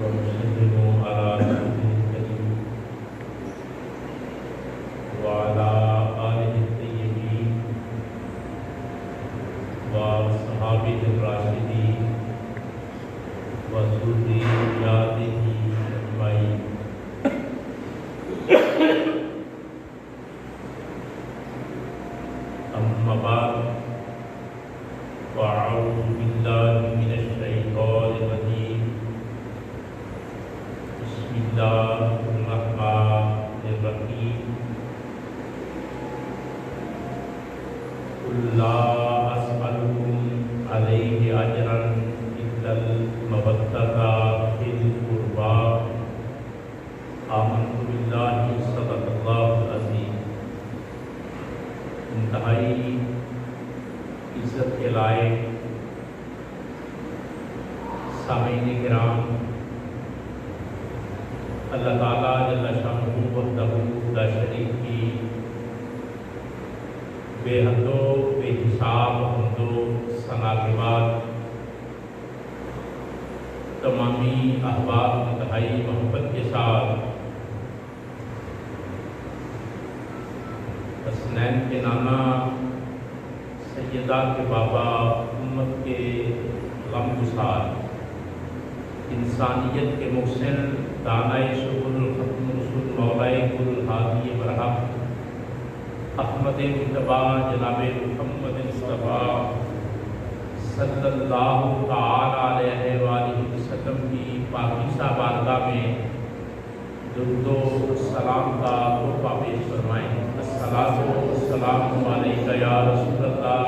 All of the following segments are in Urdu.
ومسلم على رسوله الكريم وعلى آله الطيبين وصحابه الراشدين وذرياته أجمعين. أما بعد فأعوذ بالله من الشيطان الرجيم. بسم الله الرحمن الرحيم. قل لا أسألكم عليه أجرا إلا المودة في القربى. آمنت بالله صدق الله العظيم. انتہائی عزت کے لائق سامعین کرام، اللہ تعالیٰ جل شانہ وحدہ لا شریک کی بے حد و بے حساب حمد و ثنا کے بعد تمامی احباب انتہائی محبت کے ساتھ حسنین کے نانا، سیدہ کے بابا، امت کے غمگسار، انسانیت کے محسن، دانائے شغل ختم رسول مولائے کل ہادی برحق احمد مجتبیٰ جناب محمد مصطفیٰ صلی اللہ تعالیٰ علیہ وآلہ وسلم کی پاکیزہ بارگاہ میں درود و سلام کا تحفہ پیش فرمائیں. الصلاۃ والسلام علیک یا رسول اللہ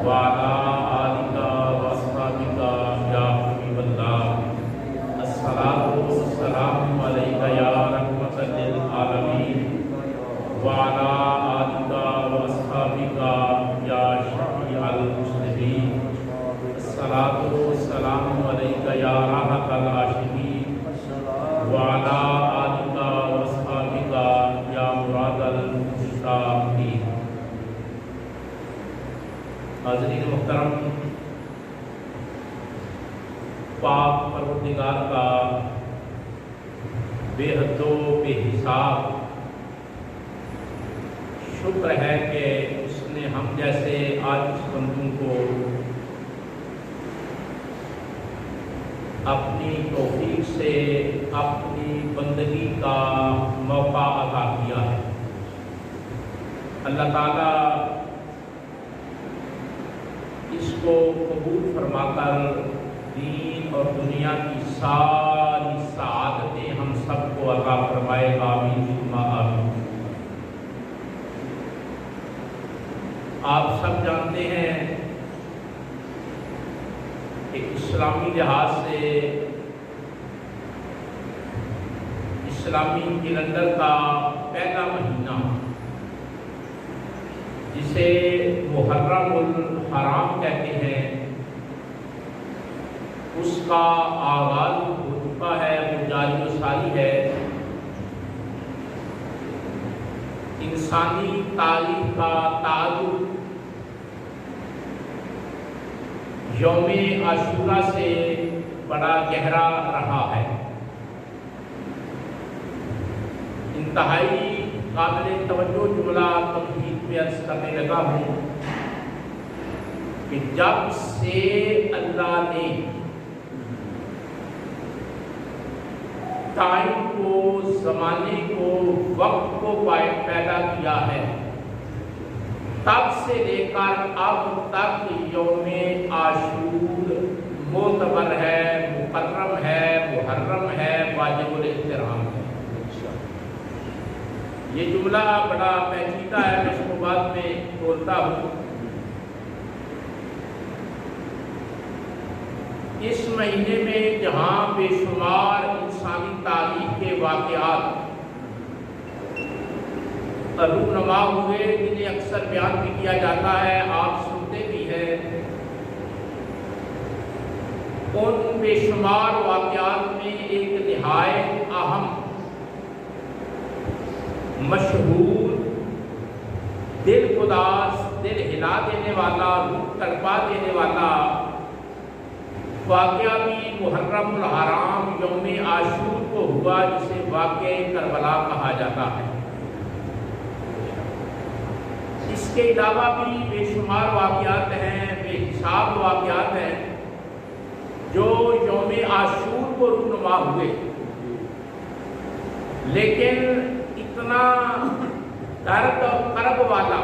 وعلی آلک واصحابک یا حبیب اللہ. الصلاۃ والسلام علیک یا رحمۃ للعالمین وعلی آلک واصحابک یا شفیع المذنبین. الصلاۃ والسلام علیک یا راحۃ العاشقین وعلی آلک واصحابک یا مراد المشتاقین. حاضرین محترم، پاک پروردگار کا بے حد و بے حساب شکر ہے کہ اس نے ہم جیسے عاجز بندوں کو اپنی توفیق سے اپنی بندگی کا موقع عطا کیا ہے. اللہ تعالیٰ اس کو قبول فرما کر دین اور دنیا کی ساری سعادتیں ہم سب کو عطا فرمائے. آمین ثم آمین. آپ سب جانتے ہیں کہ اسلامی لحاظ سے اسلامی کیلنڈر کا پہلا مہینہ جسے محرم الحرام کہتے ہیں، اس کا آغاز ہو چکا ہے، وہ جاری و ساری ہے. انسانی تاریخ کا تعلق یوم عاشورہ سے بڑا گہرا رہا ہے. انتہائی قابل توجہ جملہ تمہید میں عرض کرنے لگا ہوں کہ جب سے اللہ نے ٹائم کو، زمانے کو، وقت کو پیدا کیا ہے، تب سے لے کر اب تک یوم عاشور معتبر ہے، مکرم ہے، محرم ہے، واجب الاحترام ہے. یہ جملہ بڑا پیچیدہ ہے، میں اس کو بعد میں بولتا ہوں. اس مہینے میں جہاں بے شمار انسانی تاریخ کے واقعات رونما ہوئے، جنہیں اکثر بیان بھی کیا جاتا ہے، آپ سنتے بھی ہیں، ان بے شمار واقعات میں ایک نہایت اہم، مشہور، دل اداس، دل ہلا دینے والا، روح تڑپا دینے والا واقعہ بھی محرم الحرام یوم عاشور کو ہوا، جسے واقعہ کربلا کہا جاتا ہے۔ اس کے علاوہ بھی بے شمار واقعات ہیں، بے حساب واقعات ہیں جو یوم عاشور کو رونما ہوئے، لیکن اتنا درد اور کرب والا،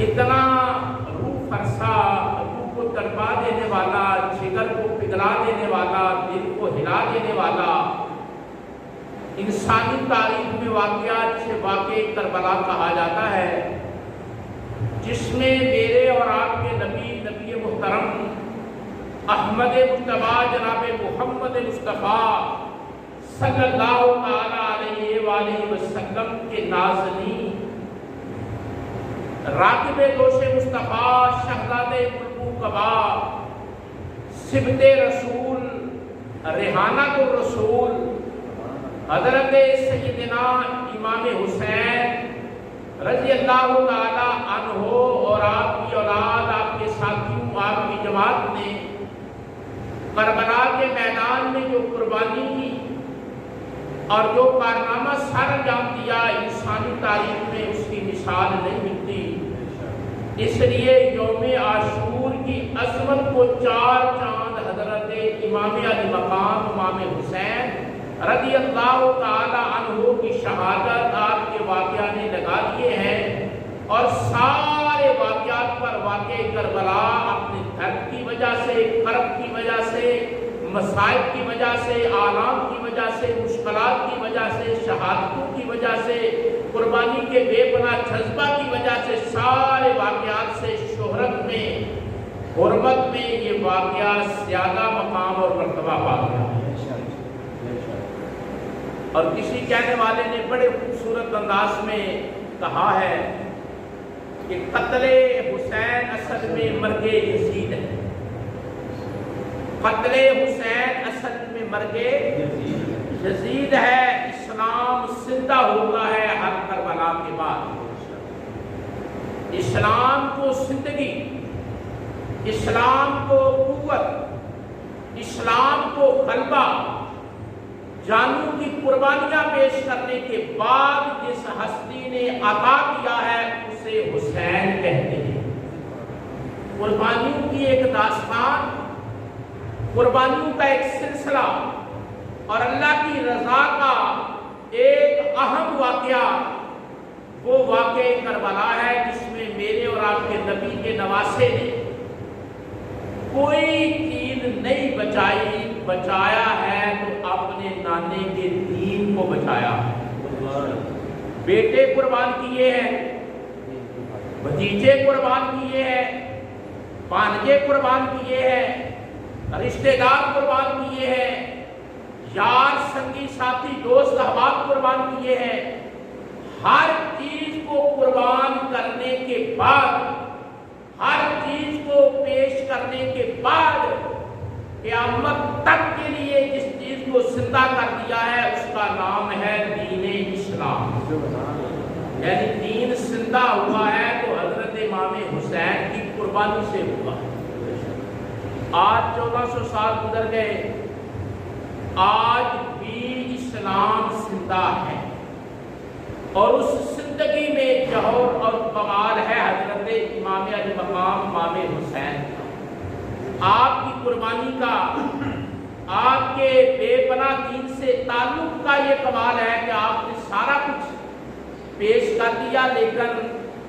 اتنا روح فرسا، روح کو تڑپا دینے والا، جگر کو پگھلا دینے والا، دل کو ہلا دینے والا انسانی تاریخ میں واقعات سے واقع کربلا کہا جاتا ہے، جس میں میرے اور آپ کے نبی محترم احمد مجتبیٰ جناب محمد مصطفیٰ صلی اللہ تعالی علیہ وآلہ وسلم کے نازنین، راکب دوش مصطفیٰ، شہزادے بلبل قبا، صبت رسول، ریحانہ الرسول، حضرت سیدنا امام حسین رضی اللہ تعالی عنہ اور آپ کی اولاد، آپ کے ساتھیوں، آپ کی جماعت نے کربلا کے میدان میں جو قربانی کی اور جو کارنامہ سر انجام دیا، انسانی تاریخ میں اس کی مثال نہیں ملتی۔ اس لیے یوم عاشور کی عظمت کو چار چاند حضرت امام علی مقام امام حسین رضی اللہ تعالی عنہ کی شہادت، آپ کے واقعہ نے لگا دیے ہیں، اور سارے واقعات پر واقع کربلا اپنے درد کی وجہ سے، کرب کی وجہ سے، مصائب کی وجہ سے، آلام کی وجہ سے، مشکلات کی وجہ سے، شہادتوں کی وجہ سے، قربانی کے بے پناہ جذبہ کی وجہ سے، سارے واقعات سے شہرت میں، حرمت میں یہ واقعہ زیادہ مقام اور مرتبہ پا گیا۔ اور کسی کہنے والے نے بڑے خوبصورت انداز میں کہا ہے کہ قتل حسین اصل میں مرگ یزید ہے، قتل حسین اصل میں مرگ یزید ہے۔ اسلام زندہ ہوتا ہے ہر کربلا کے بعد۔ اسلام کو زندگی، اسلام کو قوت، اسلام کو غلبہ، جانوں کی قربانیاں پیش کرنے کے بعد جس ہستی نے عطا کیا ہے اسے حسین کہتے ہیں۔ قربانیوں کی ایک داستان، قربانیوں کا ایک سلسلہ اور اللہ کی رضا کا ایک اہم واقعہ، وہ واقعہ کربلا ہے جس میں میرے اور آپ کے نبی کے نواسے نے کوئی چیز نہیں بچائی، بچایا ہے تو اپنے نانے کے دین کو بچایا ہے۔ بیٹے قربان کیے ہیں، بھتیجے قربان کیے ہیں، بھانجے قربان کیے ہیں، رشتہ دار قربان کیے ہیں، یار سنگی ساتھی دوست احباب قربان کیے ہیں۔ ہر چیز کو قربان کرنے کے بعد، ہر چیز کو پیش کرنے کے بعد، قیامت تک کے لیے جس چیز کو زندہ کر دیا ہے اس کا نام ہے دین اسلام۔ یعنی دین زندہ ہوا ہے تو حضرت امام حسین کی قربانی سے ہوا۔ آج 1400 سال گزر گئے، آج بھی اسلام زندہ ہے، اور اس زندگی میں جوہر اور کمال ہے حضرت امام علی مقام امام حسین کا۔ آپ کی قربانی کا، آپ کے بے پناہ دین سے تعلق کا یہ کمال ہے کہ آپ نے سارا کچھ پیش کر دیا، لیکن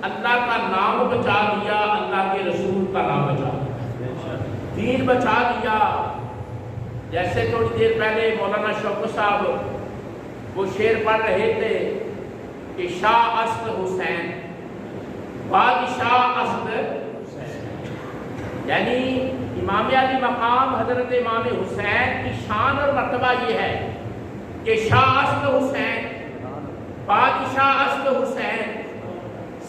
اللہ کا نام بچا دیا، اللہ کے رسول کا نام بچا دیا، دین بچا دیا۔ جیسے تھوڑی دیر پہلے مولانا شوکت صاحب وہ شعر پڑھ رہے تھے کہ شاہ است حسین، بادشاہ است حسین، یعنی امام علی مقام حضرت امام حسین کی شان اور مرتبہ یہ ہے کہ شاہ است حسین، بادشاہ است حسین،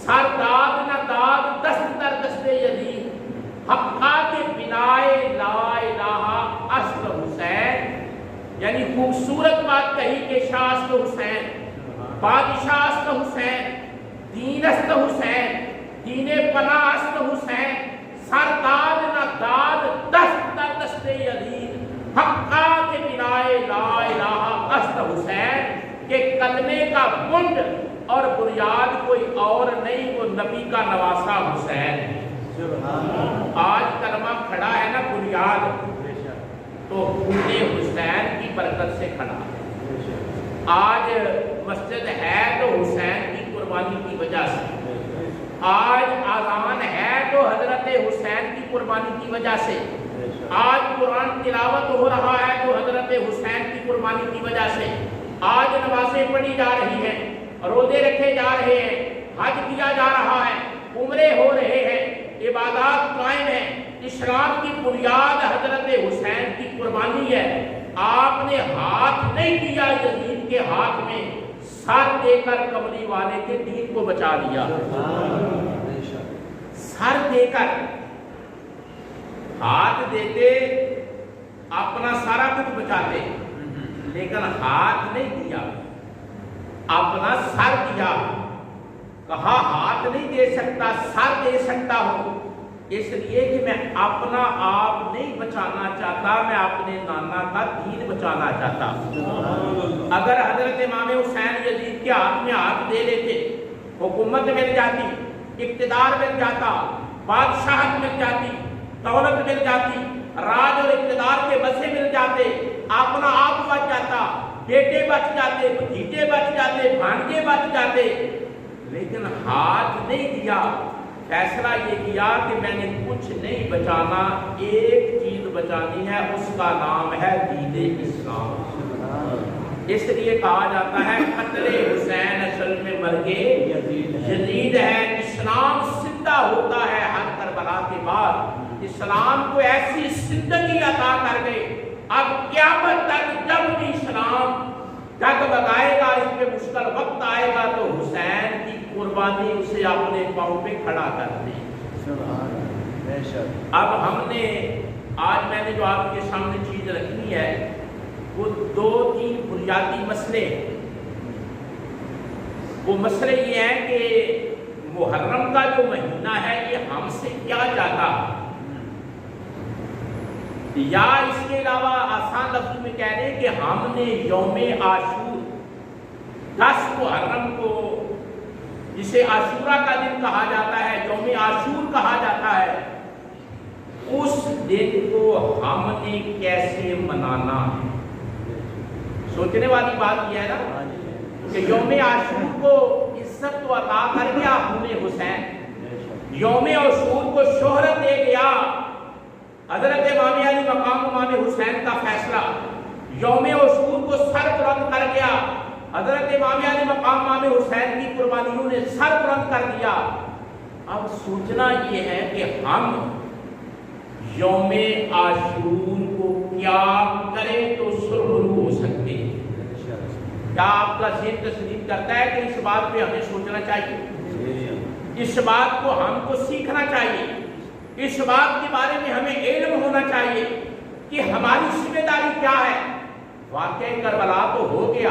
سر داد نہ داد دست در دست یزید، حقا کے بنائے لا الہ است حسین۔ یعنی خوبصورت بات کہی کہ شاہ است حسین، بادشاہ است حسین، دین است حسین، دین پناہ است حسین، سر داد نہ داد دست در حسن حسین کہ کلمے کا بنڈ اور بنیاد کوئی اور نہیں، وہ نبی کا نواسا حسین ہے۔ آج کلمہ کھڑا ہے نا بنیاد، تو خون حسین کی برکت سے کھڑا ہے۔ آج مسجد ہے تو حسین کی قربانی کی وجہ سے، آج اذان ہے تو حضرت حسین کی قربانی کی وجہ سے، آج قرآن تلاوت ہو رہا ہے تو حضرت حسین کی قربانی کی وجہ سے، آج نمازیں پڑھی جا رہی ہیں، روزے رکھے جا رہے ہیں، حج کیا جا رہا ہے، عمرے ہو رہے ہیں، عبادات قائم ہیں۔ اسلام کی بنیاد حضرت حسین کی قربانی ہے۔ آپ نے ہاتھ نہیں دیا یزید کے ہاتھ میں، سر دے کر کملی والے کے دین کو بچا دیا۔ سر دے کر، ہاتھ دیتے اپنا سارا کچھ بچاتے، لیکن ہاتھ نہیں دیا، اپنا سر دیا۔ کہا ہاتھ نہیں دے سکتا، سر دے سکتا ہوں، اس لیے کہ میں اپنا آپ نہیں بچانا چاہتا، میں اپنے نانا کا دین بچانا چاہتا۔ اگر حضرت امام حسین یزید کے ہاتھ میں ہاتھ دے لیتے، حکومت مل جاتی، اقتدار مل جاتا، بادشاہت مل جاتی، دولت مل جاتی، راج اور اقتدار کے مزے مل جاتے، اپنا آپ بچ جاتا، بیٹے بچ جاتے، بھتیجے بچ جاتے، بھانجے بچ جاتے، لیکن ہاتھ نہیں دیا۔ فیصلہ یہ کیا کہ میں نے کچھ نہیں بچانا، ایک چیز بچانی ہے، اس کا نام ہے دین اسلام۔ اس لیے کہا جاتا ہے قتل حسین اصل میں مرگ یزید ہے۔ اسلام زندہ ہوتا ہے ہر کربلا کے بعد، اسلام کو ایسی زندگی عطا کر گئے، اب قیامت تک جب بھی اسلام جگ بگائے گا، اس پہ مشکل وقت آئے گا تو حسین کی قربانی اسے اپنے پاؤں پہ کھڑا کر دے۔ اب ہم نے آج میں نے جو آپ کے سامنے چیز رکھنی ہے وہ دو تین بنیادی مسئلے۔ وہ مسئلے یہ ہیں کہ محرم کا جو مہینہ ہے یہ ہم سے کیا چاہتا، یا اس کے علاوہ آسان لفظوں میں کہہ رہے کہ ہم نے یوم عاشور 10 محرم کو، جسے عاشورہ کا دن کہا جاتا ہے، یوم عاشور کہا جاتا ہے، اس دن کو ہم نے کیسے منانا ہے۔ سوچنے والی بات یہ ہے نا کہ یوم عاشور کو عزت تو عطا کر گیا خون حسین، یوم عاشور کو شہرت دے گیا حضرت امام علی مقام امام حسین کا فیصلہ، یوم عاشور کو سر بلند کر گیا حضرت امام علی مقام امام حسین کی قربانیوں نے سر بلند کر دیا۔ اب سوچنا یہ ہے کہ ہم یوم عاشور کو کیا کریں تو سرخرو ہو سکتے ہیں۔ کیا آپ کا ذہن تسلیم کرتا ہے کہ اس بات پہ ہمیں سوچنا چاہیے، اس بات کو ہم کو سیکھنا چاہیے، اس بات کے بارے میں ہمیں علم ہونا چاہیے کہ ہماری ذمہ داری کیا ہے۔ واقعہ کربلا تو ہو گیا،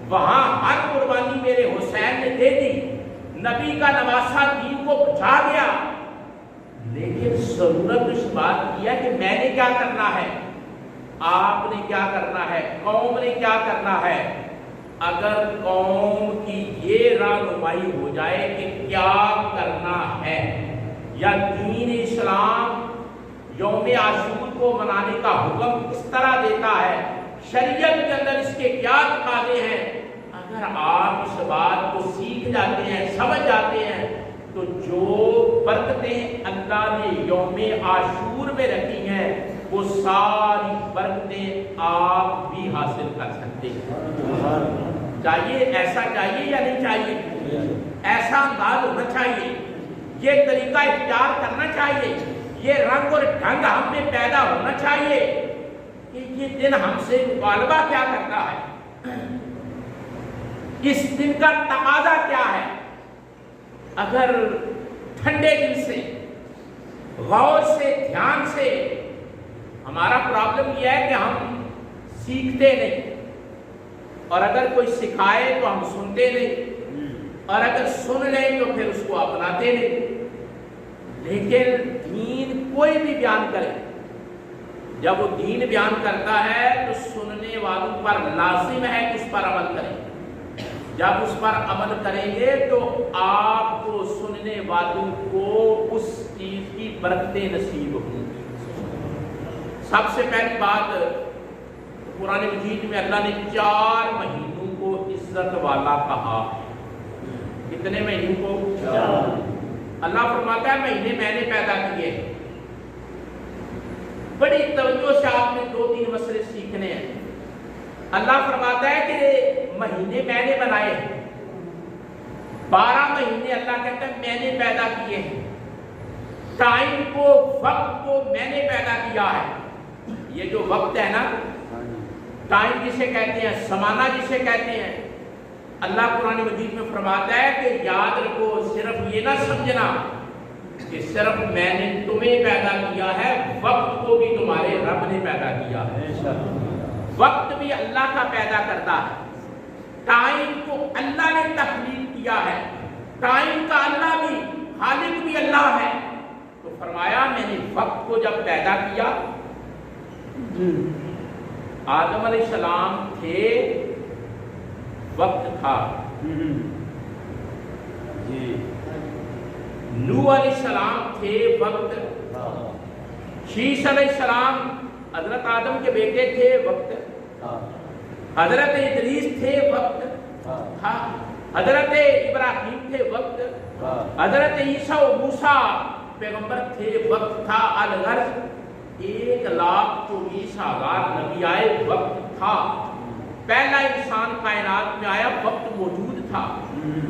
وہاں ہر قربانی میرے حسین نے دے دی، نبی کا نواسا دین کو بچا گیا، لیکن ضرورت اس بات کی ہے کہ میں نے کیا کرنا ہے، آپ نے کیا کرنا ہے، قوم نے کیا کرنا ہے۔ اگر قوم کی یہ رہنمائی ہو جائے کہ کیا کرنا ہے، یا دین اسلام یوم عاشور کو منانے کا حکم کس طرح دیتا ہے، شریعت کے اندر اس کے کیا تقاضے ہیں، اگر آپ اس بات کو سیکھ جاتے ہیں، سمجھ جاتے ہیں، تو جو برکتیں اللہ نے یوم عاشور میں رکھی ہیں وہ ساری برکتیں آپ بھی حاصل کر سکتے ہیں۔ چاہیے ایسا، چاہیے یا نہیں چاہیے، ایسا انداز ہونا چاہیے، یہ طریقہ اختیار کرنا چاہیے، یہ رنگ اور ڈھنگ ہم میں پیدا ہونا چاہیے کہ یہ دن ہم سے مطالبہ کیا کرتا ہے، اس دن کا تقاضا کیا ہے۔ اگر ٹھنڈے دل سے، غور سے، دھیان سے، ہمارا پرابلم یہ ہے کہ ہم سیکھتے نہیں، اور اگر کوئی سکھائے تو ہم سنتے نہیں، اور اگر سن لیں تو پھر اس کو اپناتے نہیں۔ لیکن دین کوئی بھی بیان کرے، جب وہ دین بیان کرتا ہے تو سننے والوں پر لازم ہے کہ اس پر عمل کریں. جب اس پر عمل کریں گے تو آپ کو سننے والوں کو اس چیز کی برکتیں نصیب ہوں گی. سب سے پہلی بات، قرآن مجید میں اللہ نے 4 مہینوں کو عزت والا کہا. کتنے مہینوں کو؟ 4. اللہ فرماتا ہے مہینے میں نے پیدا کیے. بڑی توجہ سے آپ نے 2-3 مسئلے سیکھنے ہیں. اللہ فرماتا ہے کہ مہینے میں نے بنائے ہیں. 12 مہینے اللہ کہتا ہے میں نے پیدا کیے ہیں. ٹائم کو، وقت کو میں نے پیدا کیا ہے. یہ جو وقت ہے نا، ٹائم جسے کہتے ہیں، زمانہ جسے کہتے ہیں، اللہ قرآن مجید میں فرماتا ہے کہ یاد رکھو، صرف یہ نہ سمجھنا کہ صرف میں نے تمہیں پیدا کیا ہے، وقت کو بھی تمہارے رب نے پیدا کیا ہے. وقت بھی اللہ کا پیدا کرتا ہے. ٹائم کو اللہ نے تخلیق کیا ہے. ٹائم کا اللہ بھی، خالق بھی اللہ ہے. تو فرمایا میں نے وقت کو جب پیدا کیا، آدم علیہ السلام تھے، وقت تھا. نوح علیہ السلام تھے، وقت. شیش علیہ السلام حضرت آدم کے بیٹے تھے، وقت. حضرت ادریس تھے، وقت تھا. حضرت ابراہیم تھے، وقت. حضرت عیسیٰ و موسیٰ پیغمبر تھے، وقت تھا. الغرض 1,24,000 نبی آئے، وقت تھا. پہلا انسان کائنات میں آیا، وقت موجود تھا.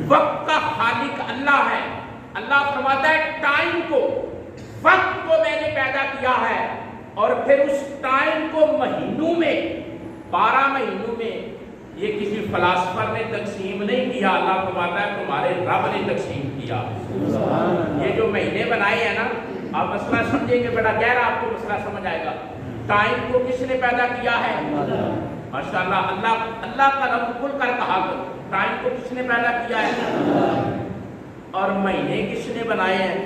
وقت کا خالق اللہ ہے. اللہ فرماتا ہے ٹائم کو، وقت کو میں نے پیدا کیا ہے، اور پھر اس ٹائم کو مہینوں میں، 12 مہینوں میں. یہ کسی فلاسفر نے تقسیم نہیں کیا. اللہ فرماتا ہے تمہارے رب نے تقسیم کیا. یہ جو مہینے بنائے ہیں نا، آپ مسئلہ سمجھیں گے، بڑا گہرا آپ کو مسئلہ سمجھ آئے گا. ٹائم کو کس نے پیدا کیا ہے؟ ماشاءاللہ. اللہ کا رب کھل کر کہا کرو. ٹائم کو کس نے پیدا کیا ہے؟ اور مہینے کس نے بنائے ہیں؟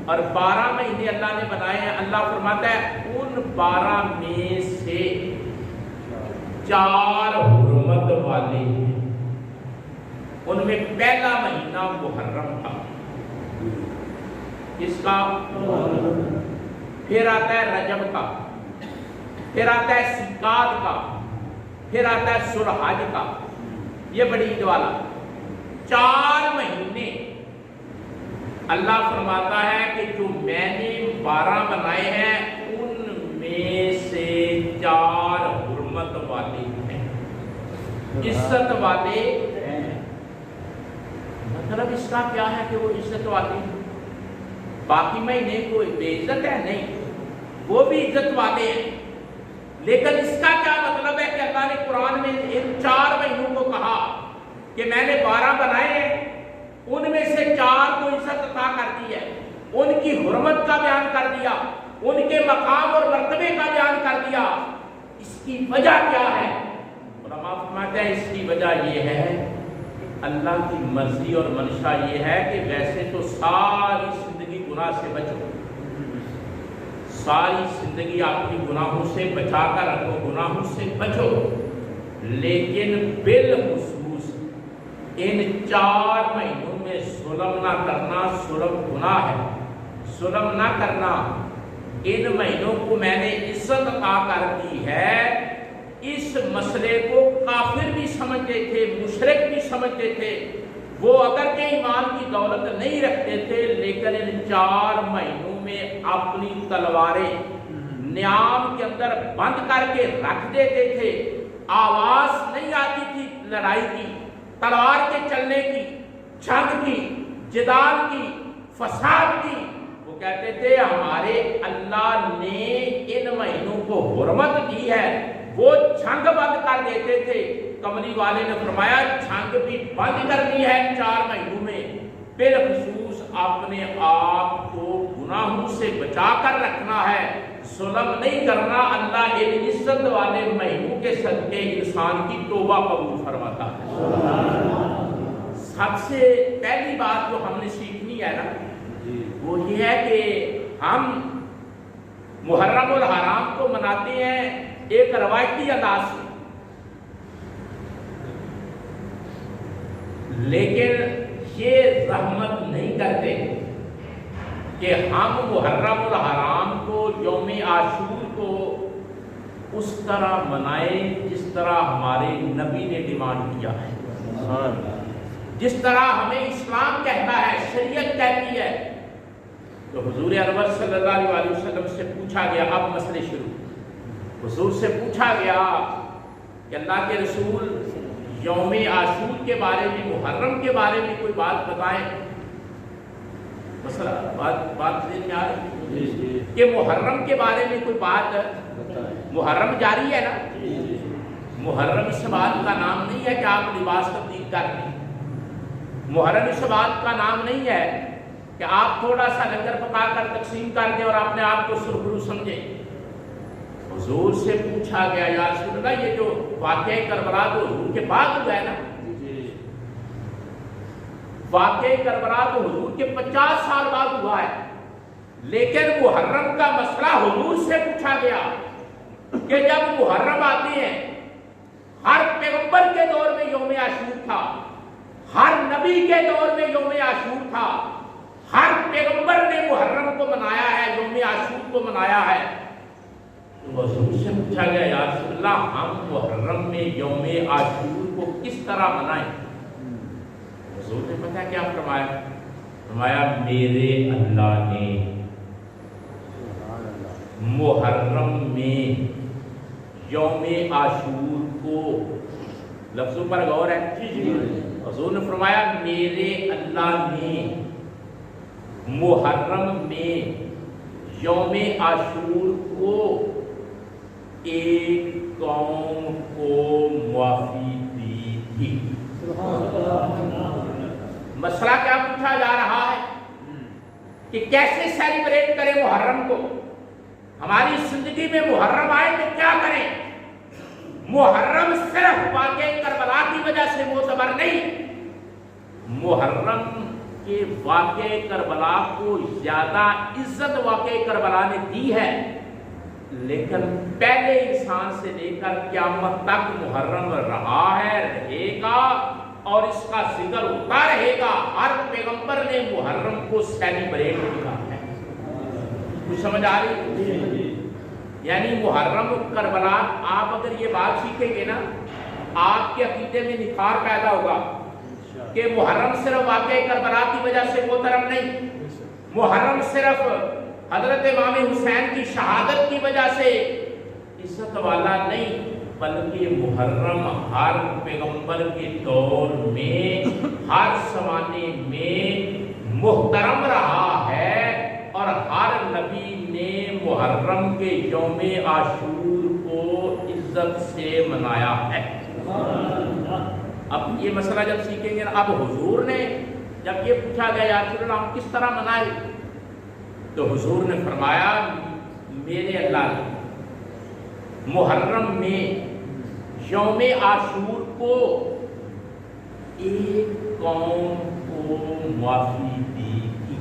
اور 12 مہینے اللہ نے بنائے ہیں. اللہ فرماتا ہے ان 12 میں سے 4 حرمت والے ہیں. ان میں پہلا مہینہ محرم تھا. اس کا پھر آتا ہے رجب کا، پھر آتا ہے سکاد کا، پھر آتا ہے ذوالحج کا. یہ بڑی عید والا 4 مہینے اللہ فرماتا ہے کہ جو میں نے 12 بنائے ہیں ان میں سے 4 حرمت والے ہیں، عزت والے ہیں. مطلب اس کا کیا ہے کہ وہ عزت والے ہیں؟ باقی مہینے کوئی بے عزت ہے؟ نہیں، وہ بھی عزت والے ہیں. لیکن اس کا کیا مطلب ہے کہ اللہ نے قرآن میں ان 4 مہینوں کو کہا کہ میں نے 12 بنائے ہیں، ان میں سے 4 کو عزت عطا کر دی ہے، ان کی حرمت کا بیان کر دیا، ان کے مقام اور مرتبے کا بیان کر دیا. اس کی وجہ کیا ہے؟ علماء فرماتے ہیں اس کی وجہ یہ ہے، اللہ کی مرضی اور منشا یہ ہے کہ ویسے تو ساری زندگی گناہ سے بچو، ساری زندگی اپنی گناہوں سے بچا کر رکھو، گناہوں سے بچو، لیکن بالخصوص ان 4 مہینوں میں ظلم نہ کرنا. ظلم گناہ ہے، ظلم نہ کرنا. ان مہینوں کو میں نے عزت عطا کر دی ہے. اس مسئلے کو کافر بھی سمجھتے تھے، مشرک بھی سمجھتے تھے. وہ اگر کہ ایمان کی دولت نہیں رکھتے تھے، لیکن ان 4 مہینوں میں اپنی تلواریں نیام کے اندر بند کر کے رکھ دیتے تھے. آواز نہیں آتی تھی لڑائی کی، تلوار کے چلنے کی، جنگ کی، جدال کی، فساد کی. وہ کہتے تھے ہمارے اللہ نے ان مہینوں کو حرمت دی ہے. وہ جنگ بند کر دیتے تھے. کملی والے نے فرمایا جنگ بھی بند کرنی ہے 4 مہینوں میں. بالخصوص اپنے آپ کو گناہوں سے بچا کر رکھنا ہے، ظلم نہیں کرنا. اللہ ان عزت والے مہینوں کے صدقے انسان کی توبہ قبول فرماتا ہے. سب سے پہلی بات جو ہم نے سیکھنی ہے نا، وہ یہ ہے کہ ہم محرم الحرام کو مناتے ہیں ایک روایتی انداز سے، لیکن یہ رحمت نہیں کرتے کہ ہم محرم الحرام کو، یوم عاشور کو اس طرح منائیں جس طرح ہمارے نبی نے ڈیمانڈ کیا ہے، جس طرح ہمیں اسلام کہتا ہے، شریعت کہتی ہے۔ تو حضور انور صلی اللہ علیہ وسلم سے پوچھا گیا، اب مسئلے شروع، حضور سے پوچھا گیا کہ اللہ کے رسول یوم عاشور کے بارے میں، محرم کے بارے میں کوئی بات بتائیں۔ مسئلہ بات میں آ رہی کہ محرم کے بارے میں کوئی بات، محرم جاری ہے نا، محرم اس بات کا نام نہیں ہے کہ آپ لباس تبدیل کر لیں، محرم اس بات کا نام نہیں ہے کہ آپ تھوڑا سا لنگر پکا کر تقسیم کر دیں اور اپنے آپ کو سرخرو سمجھیں۔ حضور سے پوچھا گیا یا رسول اللہ یہ جو واقعہ کربلا تو حضور کے بعد ہوا ہے نا، واقعہ کربلا تو حضور کے 50 سال بعد ہوا ہے، لیکن محرم کا مسئلہ حضور سے پوچھا گیا کہ جب محرم آتے ہیں، ہر پیغمبر کے دور میں یوم عاشور تھا، ہر نبی کے دور میں یوم عاشور تھا، ہر پیغمبر نے محرم کو منایا ہے، یوم عاشور کو منایا ہے۔ تو حضور سے پوچھا گیا یا رسول اللہ ہم محرم میں یوم عاشور کو کس طرح منائیں؟ حضور نے پتہ کیا فرمایا؟ فرمایا میرے اللہ نے محرم میں یوم عاشور کو، لفظوں پر غور ہے، حضور نے فرمایا میرے اللہ نے محرم میں یوم عاشور کو ایک قوم کو معافی دی تھی۔ مسئلہ کیا پوچھا جا رہا ہے کہ کیسے سیلیبریٹ کریں محرم کو، ہماری زندگی میں محرم آئے تو کیا کریں؟ محرم صرف واقعہ کربلا کی وجہ سے معتبر نہیں، محرم کے واقعہ کربلا کو زیادہ عزت واقعہ کربلا نے دی ہے، لیکن پہلے انسان سے لے کر قیامت تک محرم رہا ہے، رہے گا اور اس کا ذکر ہوتا رہے گا۔ ہر پیغمبر نے محرم کو سیلیبریٹ کیا ہے۔ کچھ سمجھ آ رہی؟ یعنی محرم کربلا، آپ اگر یہ بات سیکھیں گے نا، آپ کے عقیدے میں نکھار پیدا ہوگا کہ محرم صرف واقعہ کربلا کی وجہ سے محترم نہیں، محرم صرف حضرت امام حسین کی شہادت کی وجہ سے عزت والا نہیں، بلکہ محرم ہر پیغمبر کے دور میں، ہر زمانے میں محترم رہا ہے، اور ہر نبی نے محرم کے یوم عاشور کو عزت سے منایا ہے۔ اب یہ مسئلہ جب سیکھیں گے، اب حضور نے جب یہ پوچھا گیا یا رسول اللہ ہم کس طرح منائیں، تو حضور نے فرمایا میرے اللہ نے محرم میں یوم عاشور کو ایک قوم کو معافی دی تھی۔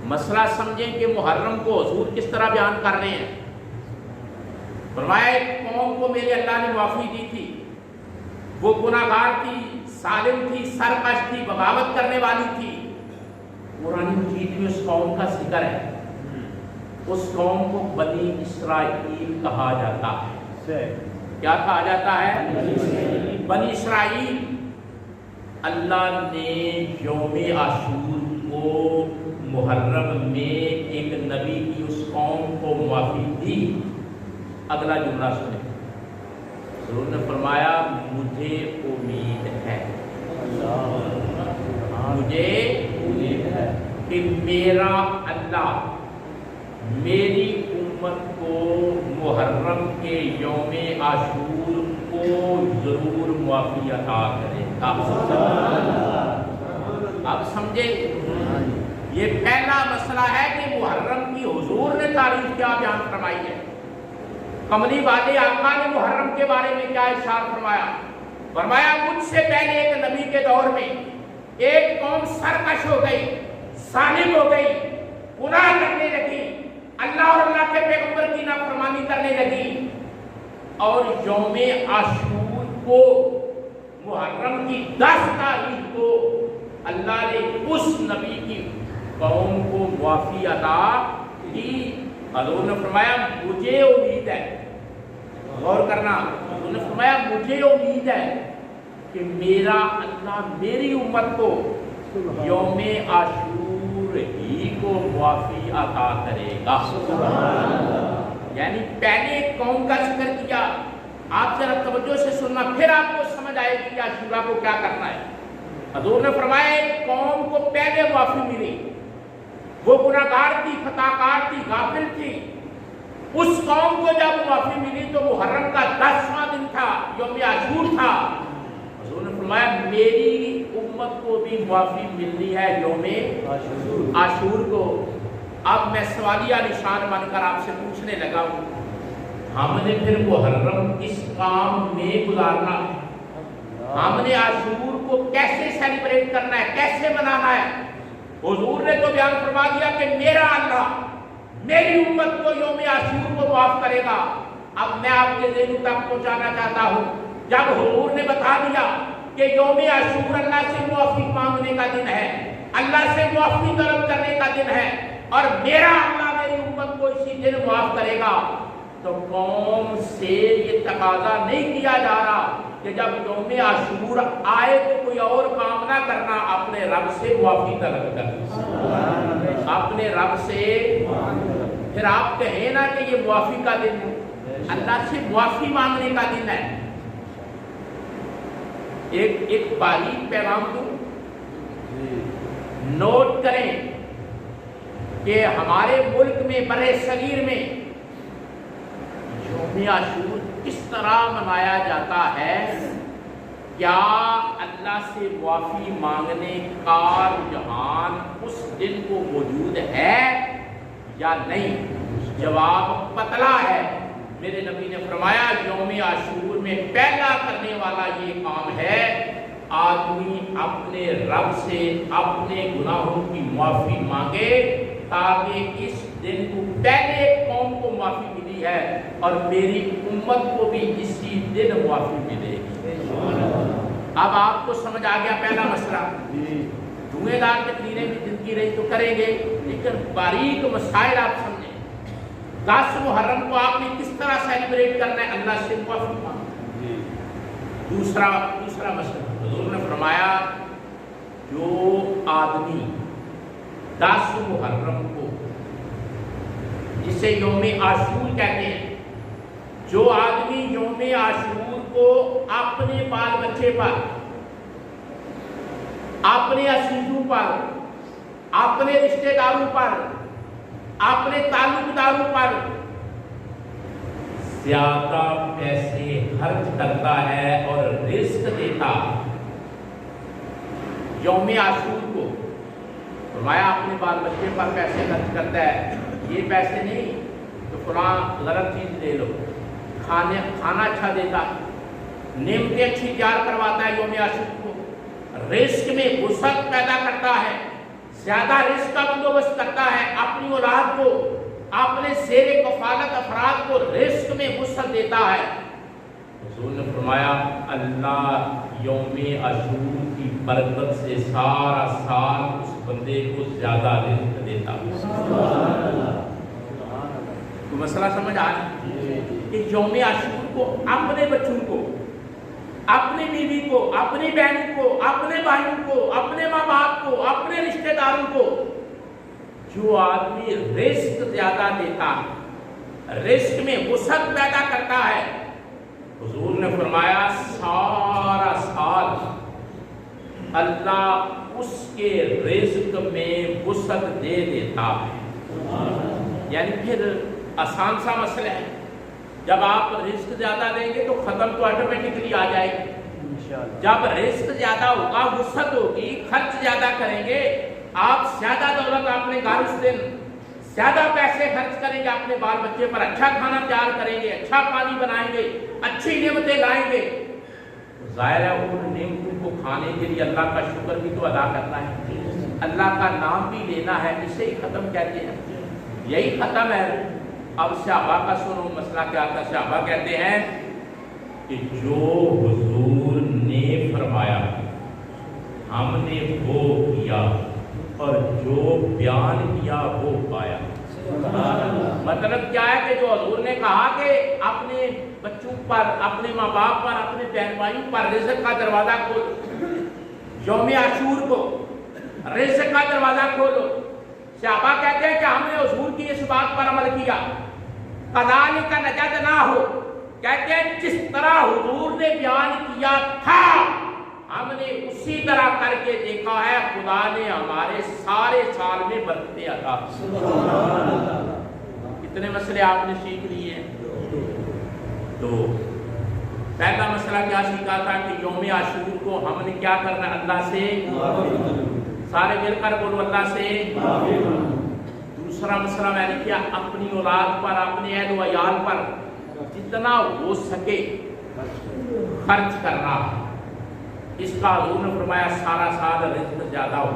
مسئلہ سمجھیں کہ محرم کو حضور کس طرح بیان کر رہے ہیں۔ فرمایا ایک قوم کو میرے اللہ نے معافی دی تھی، وہ گناہگار تھی، ظالم تھی، سرکش تھی، بغاوت کرنے والی تھی۔ قرآن مجید میں اس قوم کا ذکر ہے، اس قوم کو بنی اسرائیل کہا جاتا ہے۔ کیا کہا جاتا ہے؟ بنی اسرائیل۔ اللہ نے یوم عاشور کو محرم میں ایک نبی کی اس قوم کو معافی دی۔ اگلا جملہ سنیں، حضور نے فرمایا مجھے امید ہے، مجھے امید ہے کہ میرا اللہ میری امت کو محرم کے یوم عاشور کو ضرور معافی عطا کرے گا۔ اب سمجھے، یہ پہلا مسئلہ ہے کہ محرم کی حضور نے تعریف کیا بیان فرمائی ہے۔ کملی والے آقا نے محرم کے بارے میں کیا ارشاد فرمایا؟ فرمایا مجھ سے پہلے ایک نبی کے دور میں ایک قوم سرکش ہو گئی، ظالم ہو گئی، گناہ کرنے لگی، اللہ اور اللہ کے پیغمبر کی نافرمانی کرنے لگی اور یوم عاشور کو محرم کی 10 تاریخ کو اللہ نے اس نبی کی قوم کو معافی عطا کی۔ حضور نے فرمایا مجھے امید ہے، غور کرنا، حضور نے فرمایا مجھے امید ہے کہ میرا اللہ میری امت کو یوم عاشور ہی کو معافی عطا کرے گا۔ یعنی پہلے قوم کا ذکر کیا، آپ ذرا توجہ سے سننا، پھر آپ کو سمجھ آئے گی کہ عاشورہ کو کیا کرنا ہے۔ حضور نے فرمایا ایک قوم کو پہلے معافی ملی، وہ گناہگار تھی، خطا کار تھی، غافل تھی، اس قوم کو جب معافی ملی تو محرم کا 10واں دن تھا، یوم عاشور تھا۔ حضور نے فرمایا میری امت کو بھی معافی ملنی ہے یوم عاشور کو۔ اب میں سوالیہ نشان بن کر آپ سے پوچھنے لگا ہوں، ہم نے پھر محرم اس کام میں گزارنا ہے، ہم نے عاشور کو کیسے سیلیبریٹ کرنا ہے، کیسے منانا ہے؟ حضور نے تو بیان فرما دیا کہ میرا اللہ میری امت کو یوم عاشور کو معاف کرے گا۔ اب میں آپ کے ذہن تک پہنچانا چاہتا ہوں، جب حضور نے بتا دیا کہ یوم عاشور اللہ سے معافی مانگنے کا دن ہے، اللہ سے معافی طلب کرنے کا دن ہے، اور میرا اللہ میری امت کو اسی دن معاف کرے گا، تو قوم سے یہ تقاضا نہیں کیا جا رہا کہ جب یوم عاشور آئے تو کوئی اور کام نہ کرنا، اپنے رب سے معافی طلب کرنا، اپنے رب سے۔ پھر آپ کہیں نا کہ یہ معافی کا دن ہے، اللہ سے معافی مانگنے کا دن ہے۔ ایک باریک پیغام دوں، نوٹ کریں کہ ہمارے ملک میں برِ صغیر میں یوم عاشور کس طرح منایا جاتا ہے، کیا اللہ سے معافی مانگنے کا رجحان اس دن کو موجود ہے یا نہیں؟ جواب پتلا ہے۔ میرے نبی نے فرمایا یوم عاشور میں پہلا کرنے والا یہ کام ہے، آدمی اپنے رب سے اپنے گناہوں کی معافی مانگے، تاکہ اس دن کو پہلے قوم کو معافی ملی ہے اور میری امت کو بھی اسی دن معافی ملے گی۔ اب آپ کو سمجھ آ گیا پہلا مسئلہ۔ دھوئیں دار تقریریں بھی زندگی رہی تو کریں گے، لیکن باریک مسائل آپ سمجھیں۔ 10 محرم کو آپ نے کس طرح سیلیبریٹ کرنا ہے؟ اللہ سے معافی مانگنا۔ دوسرا مسئلہ، حضور نے فرمایا جو آدمی 10 محرم کو، جسے یوم عاشور کہتے ہیں، جو آدمی یوم عاشور کو اپنے بال بچے پر، اپنے عزیزوں پر، اپنے رشتہ داروں پر، اپنے تعلق داروں پر زیادہ پیسے خرچ کرتا ہے اور رزق دیتا یوم عاشور کو، فرمایا اپنے بال بچے پر پیسے خرچ کرتا ہے، یہ پیسے نہیں تو فلاں غلط چیز لے لو، کھانا اچھا دیتا، نعمتیں اچھی تیار کرواتا ہے یوم عاشور کو، رزق میں وسعت پیدا کرتا ہے، زیادہ رزق کا بندوبست کرتا ہے، اپنی اولاد کو، اپنے زیر کفالت افراد کو رزق میں وسعت دیتا ہے۔ حضور نے فرمایا اللہ یوم عاشور کی برکت سے سارا سال اس بندے کو زیادہ رزق دیتا۔ تو مسئلہ سمجھ آ رہا کہ یوم عاشور کو اپنے بچوں کو، اپنی بیوی کو، اپنی بہن کو، اپنے بھائیوں کو، اپنے ماں باپ کو، اپنے رشتہ داروں کو، جو آدمی رزق زیادہ دیتا ہے، رزق میں وسعت پیدا کرتا ہے، حضور نے فرمایا سارا سال اللہ اس کے رزق میں وسعت دے دیتا ہے۔ یعنی پھر آسان سا مسئلہ ہے، جب آپ رزق زیادہ دیں گے تو ختم تو آٹومیٹکلی آ جائے گی۔ جب رزق زیادہ ہوگا، وسعت ہوگی، خرچ زیادہ کریں گے، آپ زیادہ دولت اپنے گھر اس دن، زیادہ پیسے خرچ کریں گے اپنے بال بچے پر، اچھا کھانا تیار کریں گے، اچھا پانی بنائیں گے، اچھی نعمتیں لائیں گے، ظاہر ہے ان نعمتوں کو کھانے کے لیے اللہ کا شکر بھی تو ادا کرنا ہے، اللہ کا نام بھی لینا ہے، اسے ہی ختم کہتے ہیں۔ یہی ختم ہے۔ اب صحابہ کا سنو مسئلہ کیا تھا۔ صحابہ کہتے ہیں کہ جو حضور نے فرمایا ہم نے وہ کیا اور جو بیان کیا وہ پایا۔ مطلب کیا ہے کہ جو حضور نے کہا کہ اپنے بچوں پر، اپنے ماں باپ پر، اپنے بہن بھائیوں پر رزق کا دروازہ کھولو، یوم عاشور کو رزق کا دروازہ کھولو۔ صحابہ کہتے ہیں کہ ہم نے حضور کی اس بات پر عمل کیا۔ کذالک نجدناہ، کہتے ہیں جس طرح حضور نے بیان کیا تھا ہم نے اسی طرح کر کے دیکھا ہے، خدا نے ہمارے سارے سال میں برکتیں عطا۔ کتنے مسئلے آپ نے سیکھ لیے ہیں؟ تو پہلا مسئلہ کیا سیکھا تھا کہ یوم عاشور کو ہم نے کیا کرنا ہے؟ اللہ سے سارے مل کر بولو، اللہ سے۔ دوسرا مسئلہ میں نے کیا اپنی اولاد پر، اپنے اہل و عیال پر جتنا ہو سکے خرچ کرنا۔ اس کا حضور نے فرمایا سارا سال رزق زیادہ ہو۔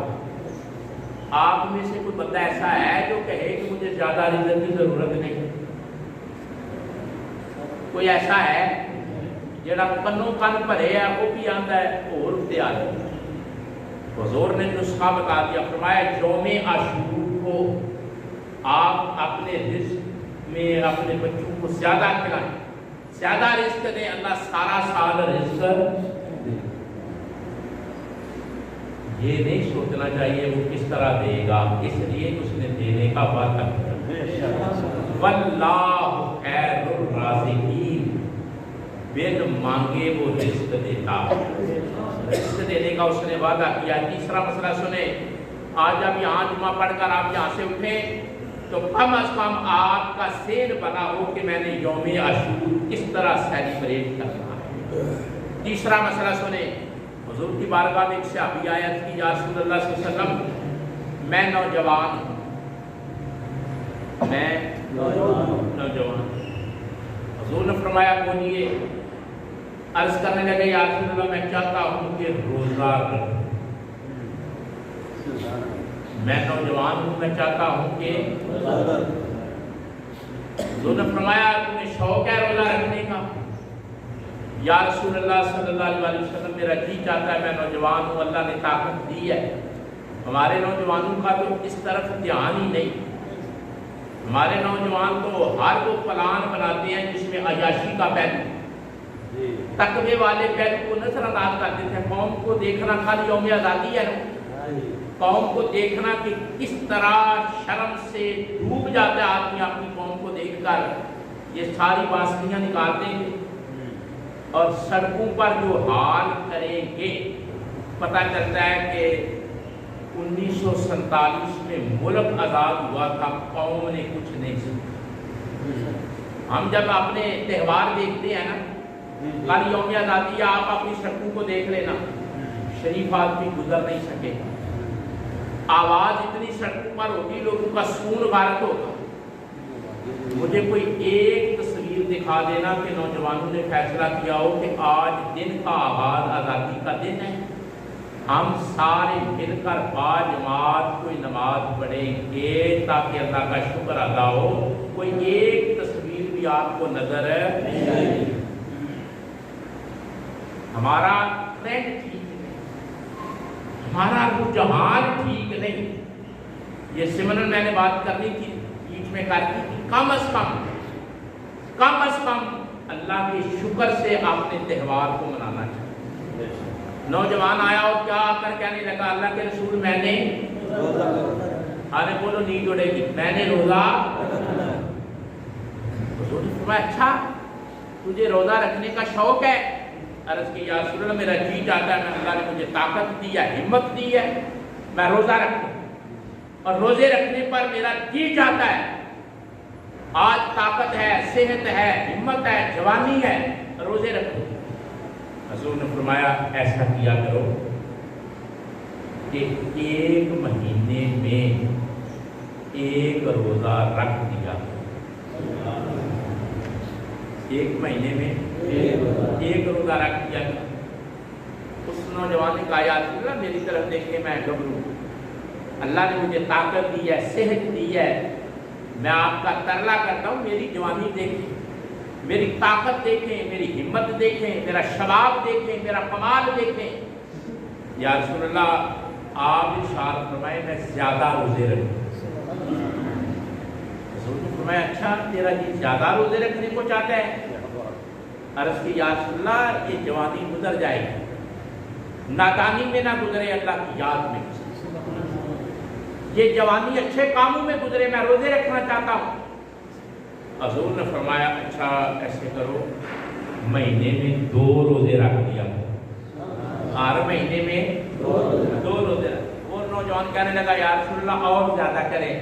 آپ میں سے کوئی بندہ ایسا ہے جو کہے کہ مجھے زیادہ رزق کی ضرورت نہیں؟ کوئی ایسا ہے جڑا کنوں کن بھرے ہے وہ بھی آتا ہے اور اٹھتے آ جائے؟ حضور نے نسخہ بتا دیا، فرمایا یوم عاشور کو آپ اپنے رزق میں اپنے بچوں کو زیادہ کھلائیں، زیادہ رزق دیں، اللہ سارا سال رزق دے۔ یہ نہیں سوچنا چاہیے وہ کس طرح دے گا، اس لیے اس نے دینے کا وعدہ کیا۔ واللہ خیر الرازقین، بن مانگے وہ رزق دیتا، رزق دینے کا اس نے وعدہ کیا۔ تیسرا مسئلہ سنیں، آج اب یہاں جمعہ پڑھ کر آپ یہاں سے اٹھیں تو کم از کم آپ کا سین بنا ہو کہ میں نے یوم عاشور کس طرح سیلیبریٹ کرنا ہے۔ تیسرا مسئلہ سنیں، حضور کی بارگاہ میں ایک صحابی آیا کہ یا رسول اللہ صلی اللہ علیہ وسلم میں نوجوان ہوں، میں نوجوان۔ حضور نے فرمایا بولیے۔ عرض کرنے لگے یا رسول اللہ میں چاہتا ہوں کہ روزہ رکھوں، میں نوجوان ہوں، میں چاہتا ہوں کہ حضور نے فرمایا تمہیں شوق ہے روزہ رکھنے کا؟ یا رسول اللہ صلی اللہ علیہ وسلم میرا جی چاہتا ہے، میں نوجوان ہوں، اللہ نے طاقت دی ہے۔ ہمارے نوجوانوں کا تو اس طرف دھیان ہی نہیں۔ ہمارے نوجوان تو ہر وہ پلان بناتے ہیں جس میں عیاشی کا پہلو، تقوی والے پہلو کو نظر انداز کر دیتے ہیں۔ قوم کو دیکھنا خالی یوم آزادی ہے نا، قوم کو دیکھنا کہ کس طرح شرم سے ڈوب جاتا ہے آدمی اپنی قوم کو دیکھ کر، یہ ساری بانسریاں نکالتے ہیں اور سڑکوں پر جو حال کریں گے۔ پتہ چلتا ہے کہ 1947 میں ملک آزاد ہوا تھا، قوم نے کچھ نہیں سنا۔ ہم جب اپنے تہوار دیکھتے ہیں نا، کل یوم آزادی، آپ اپنی سڑکوں کو دیکھ لینا، شریف آدمی گزر نہیں سکے، آواز اتنی سڑکوں پر ہوگی، لوگوں کا سکون غارت ہوگا۔ مجھے کوئی ایک تصویر دکھا دینا کہ نوجوانوں نے فیصلہ کیا ہو کہ آج دن کا آغاز آزادی کا دن ہے، ہم سارے مل کر باجماعت کوئی نماز پڑھیں گے تاکہ اللہ کا شکر ادا ہو۔ کوئی ایک تصویر بھی آپ کو نظر نہیں آئے گی۔ ہمارا ٹرینڈ ٹھیک نہیں، ہمارا رجحان ٹھیک نہیں۔ یہ سمنن میں نے بات کرنی تھی بیچ میں کر دی، کم از کم اللہ کے شکر سے آپ نے تہوار کو منانا چاہیے۔ نوجوان آیا اور کیا آ کر کہنے لگا اللہ کے رسول میں نے، آنے بولو نیند اڑے گی، میں نے روزہ۔ حضور نے فرمایا اچھا تجھے روزہ رکھنے کا شوق ہے؟ عرض کی یا رسول اللہ میرا جی چاہتا ہے، میں اللہ نے مجھے طاقت دی ہے، ہمت دی ہے، میں روزہ رکھوں، اور روزے رکھنے پر میرا جی چاہتا ہے، آج طاقت ہے، صحت ہے، ہمت ہے، جوانی ہے، روزے رکھو۔ حضور نے فرمایا ایسا کیا کرو کہ ایک مہینے میں ایک روزہ رکھ دیا، ایک مہینے میں ایک روزہ رکھ دیا۔ اس نوجوان نے کہا یا رسول اللہ میری طرف دیکھیں میں گبرو، اللہ نے مجھے طاقت دی ہے، صحت دی ہے، میں آپ کا ترلا کرتا ہوں میری جوانی دیکھیں، میری طاقت دیکھیں، میری ہمت دیکھیں، میرا شباب دیکھیں، میرا کمال دیکھیں۔ یا رسول اللہ آپ ارشاد فرمائے میں زیادہ روزے رکھوں۔ رسول نے فرمایا اچھا تیرا جی زیادہ روزے رکھنے کو چاہتا ہے؟ عرض کی یا رسول اللہ یہ جوانی گزر جائے گی، نادانی میں نہ گزرے، اللہ کی یاد میں گزرے۔ یہ جوانی اچھے کاموں میں گزرے، میں روزے رکھنا چاہتا ہوں۔ حضور نے فرمایا اچھا ایسے کرو مہینے میں 2 روزے رکھ دیا، ہر مہینے میں 2 روزے رکھ۔ وہ نوجوان کہنے لگا یا رسول اللہ اور زیادہ کریں،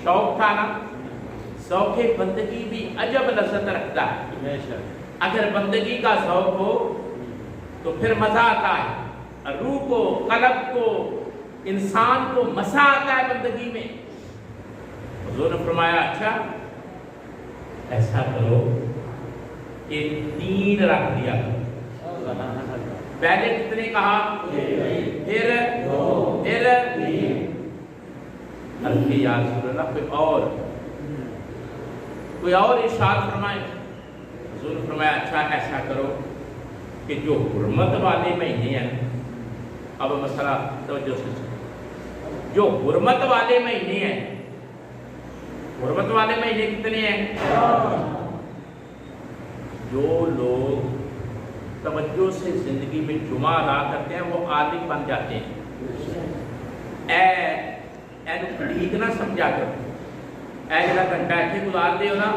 شوق تھا نا، ذوق بندگی بھی عجب لذت رکھتا ہے۔ اگر بندگی کا ذوق ہو تو پھر مزہ آتا ہے، روح کو، قلب کو، انسان کو مزہ آتا ہے بندگی میں۔ حضور نے فرمایا اچھا ایسا کرو کہ 3 رکھ دیا کرو۔ پہلے کتنے کہا؟ پھر یا رسول اللہ کوئی اور ارشاد فرمائے۔ حضور نے فرمایا اچھا ایسا کرو کہ جو حرمت والے مہینے ہیں، اب مسئلہ توجہ سے جو حرمت والے مہینے ہیں، حرمت والے مہینے کتنے ہیں؟ جو لوگ توجہ سے زندگی میں جمعہ ادا کرتے ہیں وہ عالم بن جاتے ہیں۔ ٹھیک نہ سمجھا کرو، جڑا گھنٹہ ایتھے گزار دے ہو نا،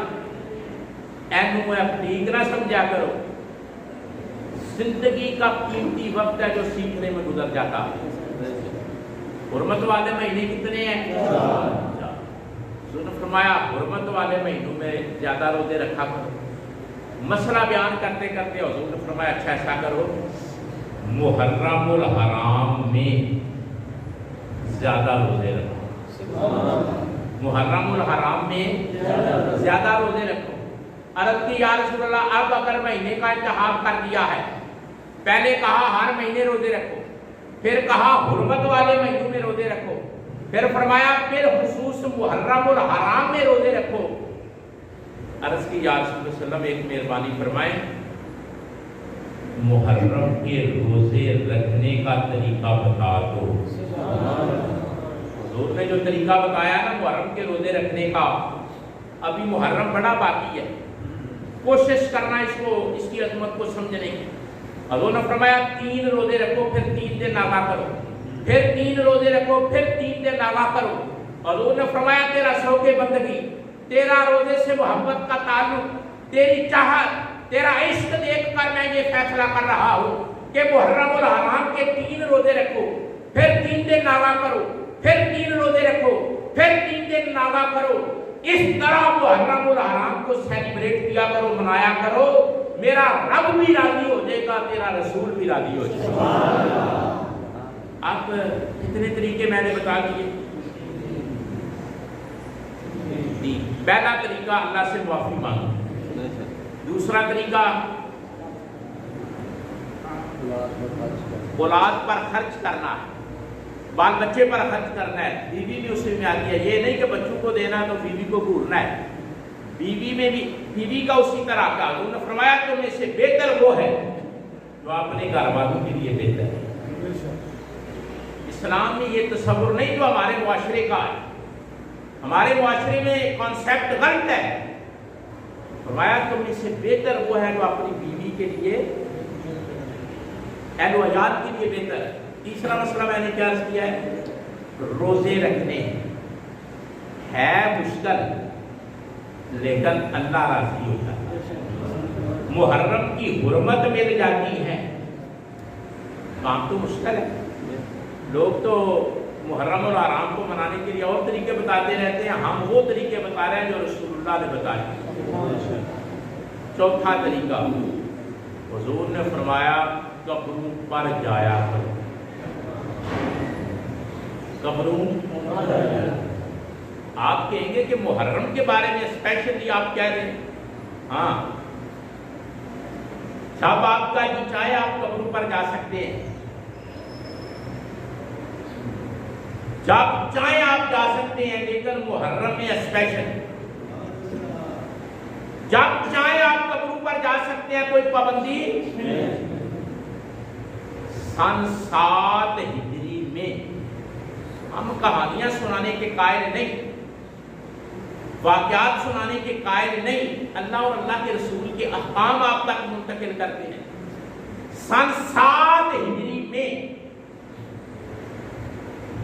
ٹھیک نہ سمجھا کرو۔ زندگی کا قیمتی وقت ہے جو سیکھنے میں گزر جاتا ہے۔ حرمت والے مہینے کتنے ہیں؟ 4۔ حضور نے فرمایا حرمت والے مہینوں میں زیادہ روزے رکھا کرو۔ مسئلہ بیان کرتے کرتے حضور نے فرمایا اچھا ایسا کرو محرم الحرام میں زیادہ روزے رکھو۔ محرم الحرام میں زیادہ روزے رکھو۔ عرض کی یا رسول اللہ اب اگر مہینے کا انتخاب کر دیا ہے، پہلے کہا ہر مہینے روزے رکھو، پھر کہا حرمت والے مہینوں میں روزے رکھو، پھر فرمایا پھر خصوص محرم الحرام میں روزے رکھو۔ عرض کی یا رسول اللہ صلی اللہ علیہ وسلم ایک مہربانی فرمائیں، محرم کے روزے رکھنے کا طریقہ بتا دو۔ حضور نے جو طریقہ بتایا نا محرم کے روزے رکھنے کا، ابھی محرم بڑا باقی ہے، کوشش کرنا اس کی عظمت کو سمجھنے کی۔ حضور نے فرمایا 3 روزے رکھو، پھر 3 دن ناغا کرو، پھر 3 روزے رکھو، پھر 3 دن ناغا کرو۔ حضور نے فرمایا تیرا شوق بندگی، تیرا روزے سے محبت کا تعلق، تیری چاہت، تیرا عشق دیکھ کر میں یہ فیصلہ کر رہا ہوں کہ محرم الحرام کے 3 روزے رکھو، پھر 3 دن ناغا کرو، پھر 3 روزے رکھو، پھر 3 دن ناغا کرو۔ اس طرح محرم الحرام کو سیلیبریٹ کیا کرو، منایا کرو، میرا رب بھی راضی ہو جائے گا، تیرا رسول بھی راضی ہو جائے گا۔ اب کتنے طریقے میں نے بتا دیے؟ پہلا طریقہ اللہ سے معافی مانگو، دوسرا طریقہ اولاد پر خرچ کرنا ہے، بال بچے پر خرچ کرنا ہے، بیوی بھی اسی میں آتی ہے۔ یہ نہیں کہ بچوں کو دینا تو بیوی کو بھولنا ہے، بیوی میں بھی بیوی کا اسی طرح کا۔ انہوں نے فرمایا تم میں سے بہتر وہ ہے جو اپنے گھر والوں کے لیے بہتر ہے۔ اسلام میں یہ تصور نہیں جو ہمارے معاشرے کا ہے، ہمارے معاشرے میں کانسیپٹ غلط ہے۔ فرمایا تم میں سے بہتر وہ ہے جو اپنی بیوی کے لیے، اہل و عیال کے لیے بہتر ہے۔ تیسرا مسئلہ میں نے کیا کیا ہے؟ روزے رکھنے ہے مشکل لیکن اللہ راضی ہوتا ہے۔ محرم کی حرمت مل جاتی ہے، کام تو مشکل ہے۔ لوگ تو محرم اور حرام کو منانے کے لیے اور طریقے بتاتے رہتے ہیں، ہم وہ طریقے بتا رہے ہیں جو رسول اللہ نے بتائے۔ چوتھا طریقہ حضور نے فرمایا قبروں پر جایا کرو، قبروں۔ آپ کہیں گے کہ محرم کے بارے میں اسپیشلی آپ کہہ رہے ہیں، ہاں سب آپ کا جو چاہے آپ قبروں پر جا سکتے ہیں، جب چاہیں آپ جا سکتے ہیں، لیکن محرم میں اسپیشل جب چاہیں آپ قبروں پر جا سکتے ہیں، کوئی پابندی نہیں۔ سن 7 ہجری میں ہم کہانیاں سنانے کے قائل نہیں، واقعات سنانے کے قائل نہیں، اللہ اور اللہ کے رسول کے احکام آپ تک منتقل کرتے ہیں۔ سن 7 ہجری میں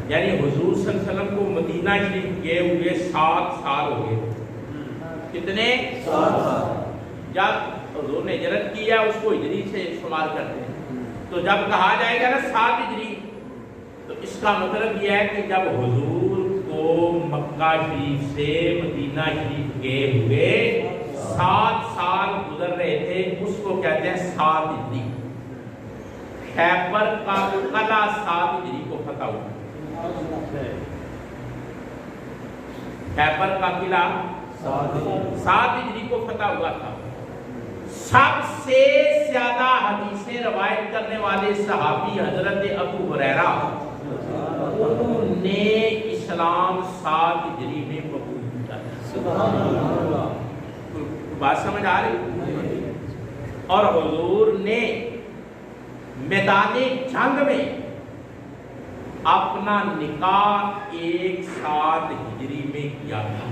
یعنی حضور صلی اللہ علیہ وسلم کو مدینہ شریف گئے ہوئے 7 سال ہو گئے۔ کتنے؟ 7 سال۔ جب حضور نے ہجرت کی ہے اس کو ہجری سے شمار کرتے ہیں، تو جب کہا جائے گا نا 7 ہجری، تو اس کا مطلب یہ ہے کہ جب حضور کو مکہ شریف سے مدینہ شریف گئے ہوئے 7 سال گزر رہے تھے، اس کو کہتے ہیں 7 ہجری۔ خیبر کا قلعہ 7 ہجری کو فتح ہوا۔ خیبر کا قلعہ 7 ہجری کو فتح ہوا تھا۔ سب سے زیادہ حدیثیں روایت کرنے والے صحابی حضرت ابو ہریرہ، انہوں نے اسلام 7 ہجری میں قبول کیا۔ سبحان اللہ، بات سمجھ آ رہی؟ اور حضور نے میدان جنگ میں اپنا نکاح 1 7 ہجری میں کیا تھا۔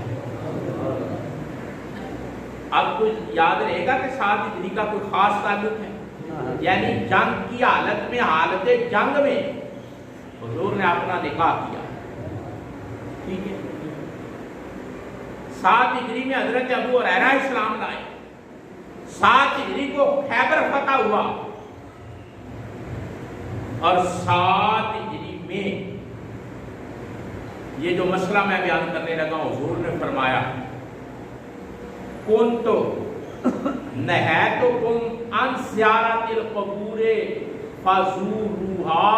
اب کچھ یاد رہے گا کہ 7 ہجری کا کوئی خاص تعلق ہے، یعنی جنگ کی حالت میں، حالت جنگ میں حضور نے اپنا نکاح کیا۔ ٹھیک ہے، 7 ہجری میں حضرت ابو ہریرہ اسلام لائے، 7 ہجری کو خیبر فتح ہوا، اور 7 ہجری میں یہ جو مسئلہ میں بیان کرنے لگا ہوں، حضور نے فرمایا کنت نہیتکم عن زیارت القبور فزوروها،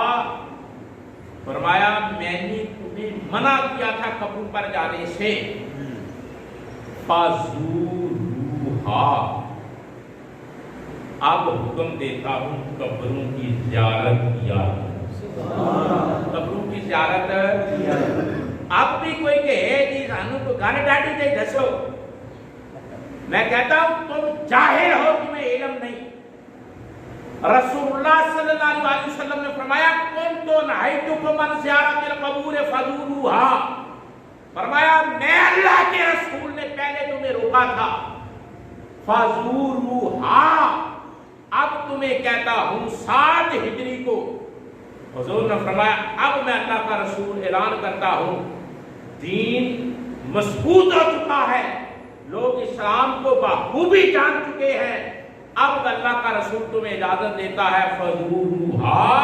فرمایا میں نے تمہیں منع کیا تھا قبروں پر جانے سے، فزوروها، اب حکم دیتا ہوں قبروں کی زیارت کیا۔ قبروں کی زیارت کیا۔ اب بھی کوئی کہے جی سانو کو گن ڈاڈی دے دسو، میں کہتا ہوں تم جاہل ہو، تمہیں علم نہیں۔ رسول اللہ صلی اللہ علیہ وسلم نے فرمایا کنت نہیتکم عن زیارت القبور فزوروها، فرمایا میں اللہ کے رسول نے پہلے تمہیں روکا تھا، فزوروها، اب تمہیں کہتا ہوں 7 ہجری کو۔ حضور نے فرمایا اب میں اللہ کا رسول اعلان کرتا ہوں دین مضبوط ہو چکا ہے، لوگ اسلام کو بخوبی جان چکے ہیں، اب اللہ کا رسول تمہیں اجازت دیتا ہے فزوروها،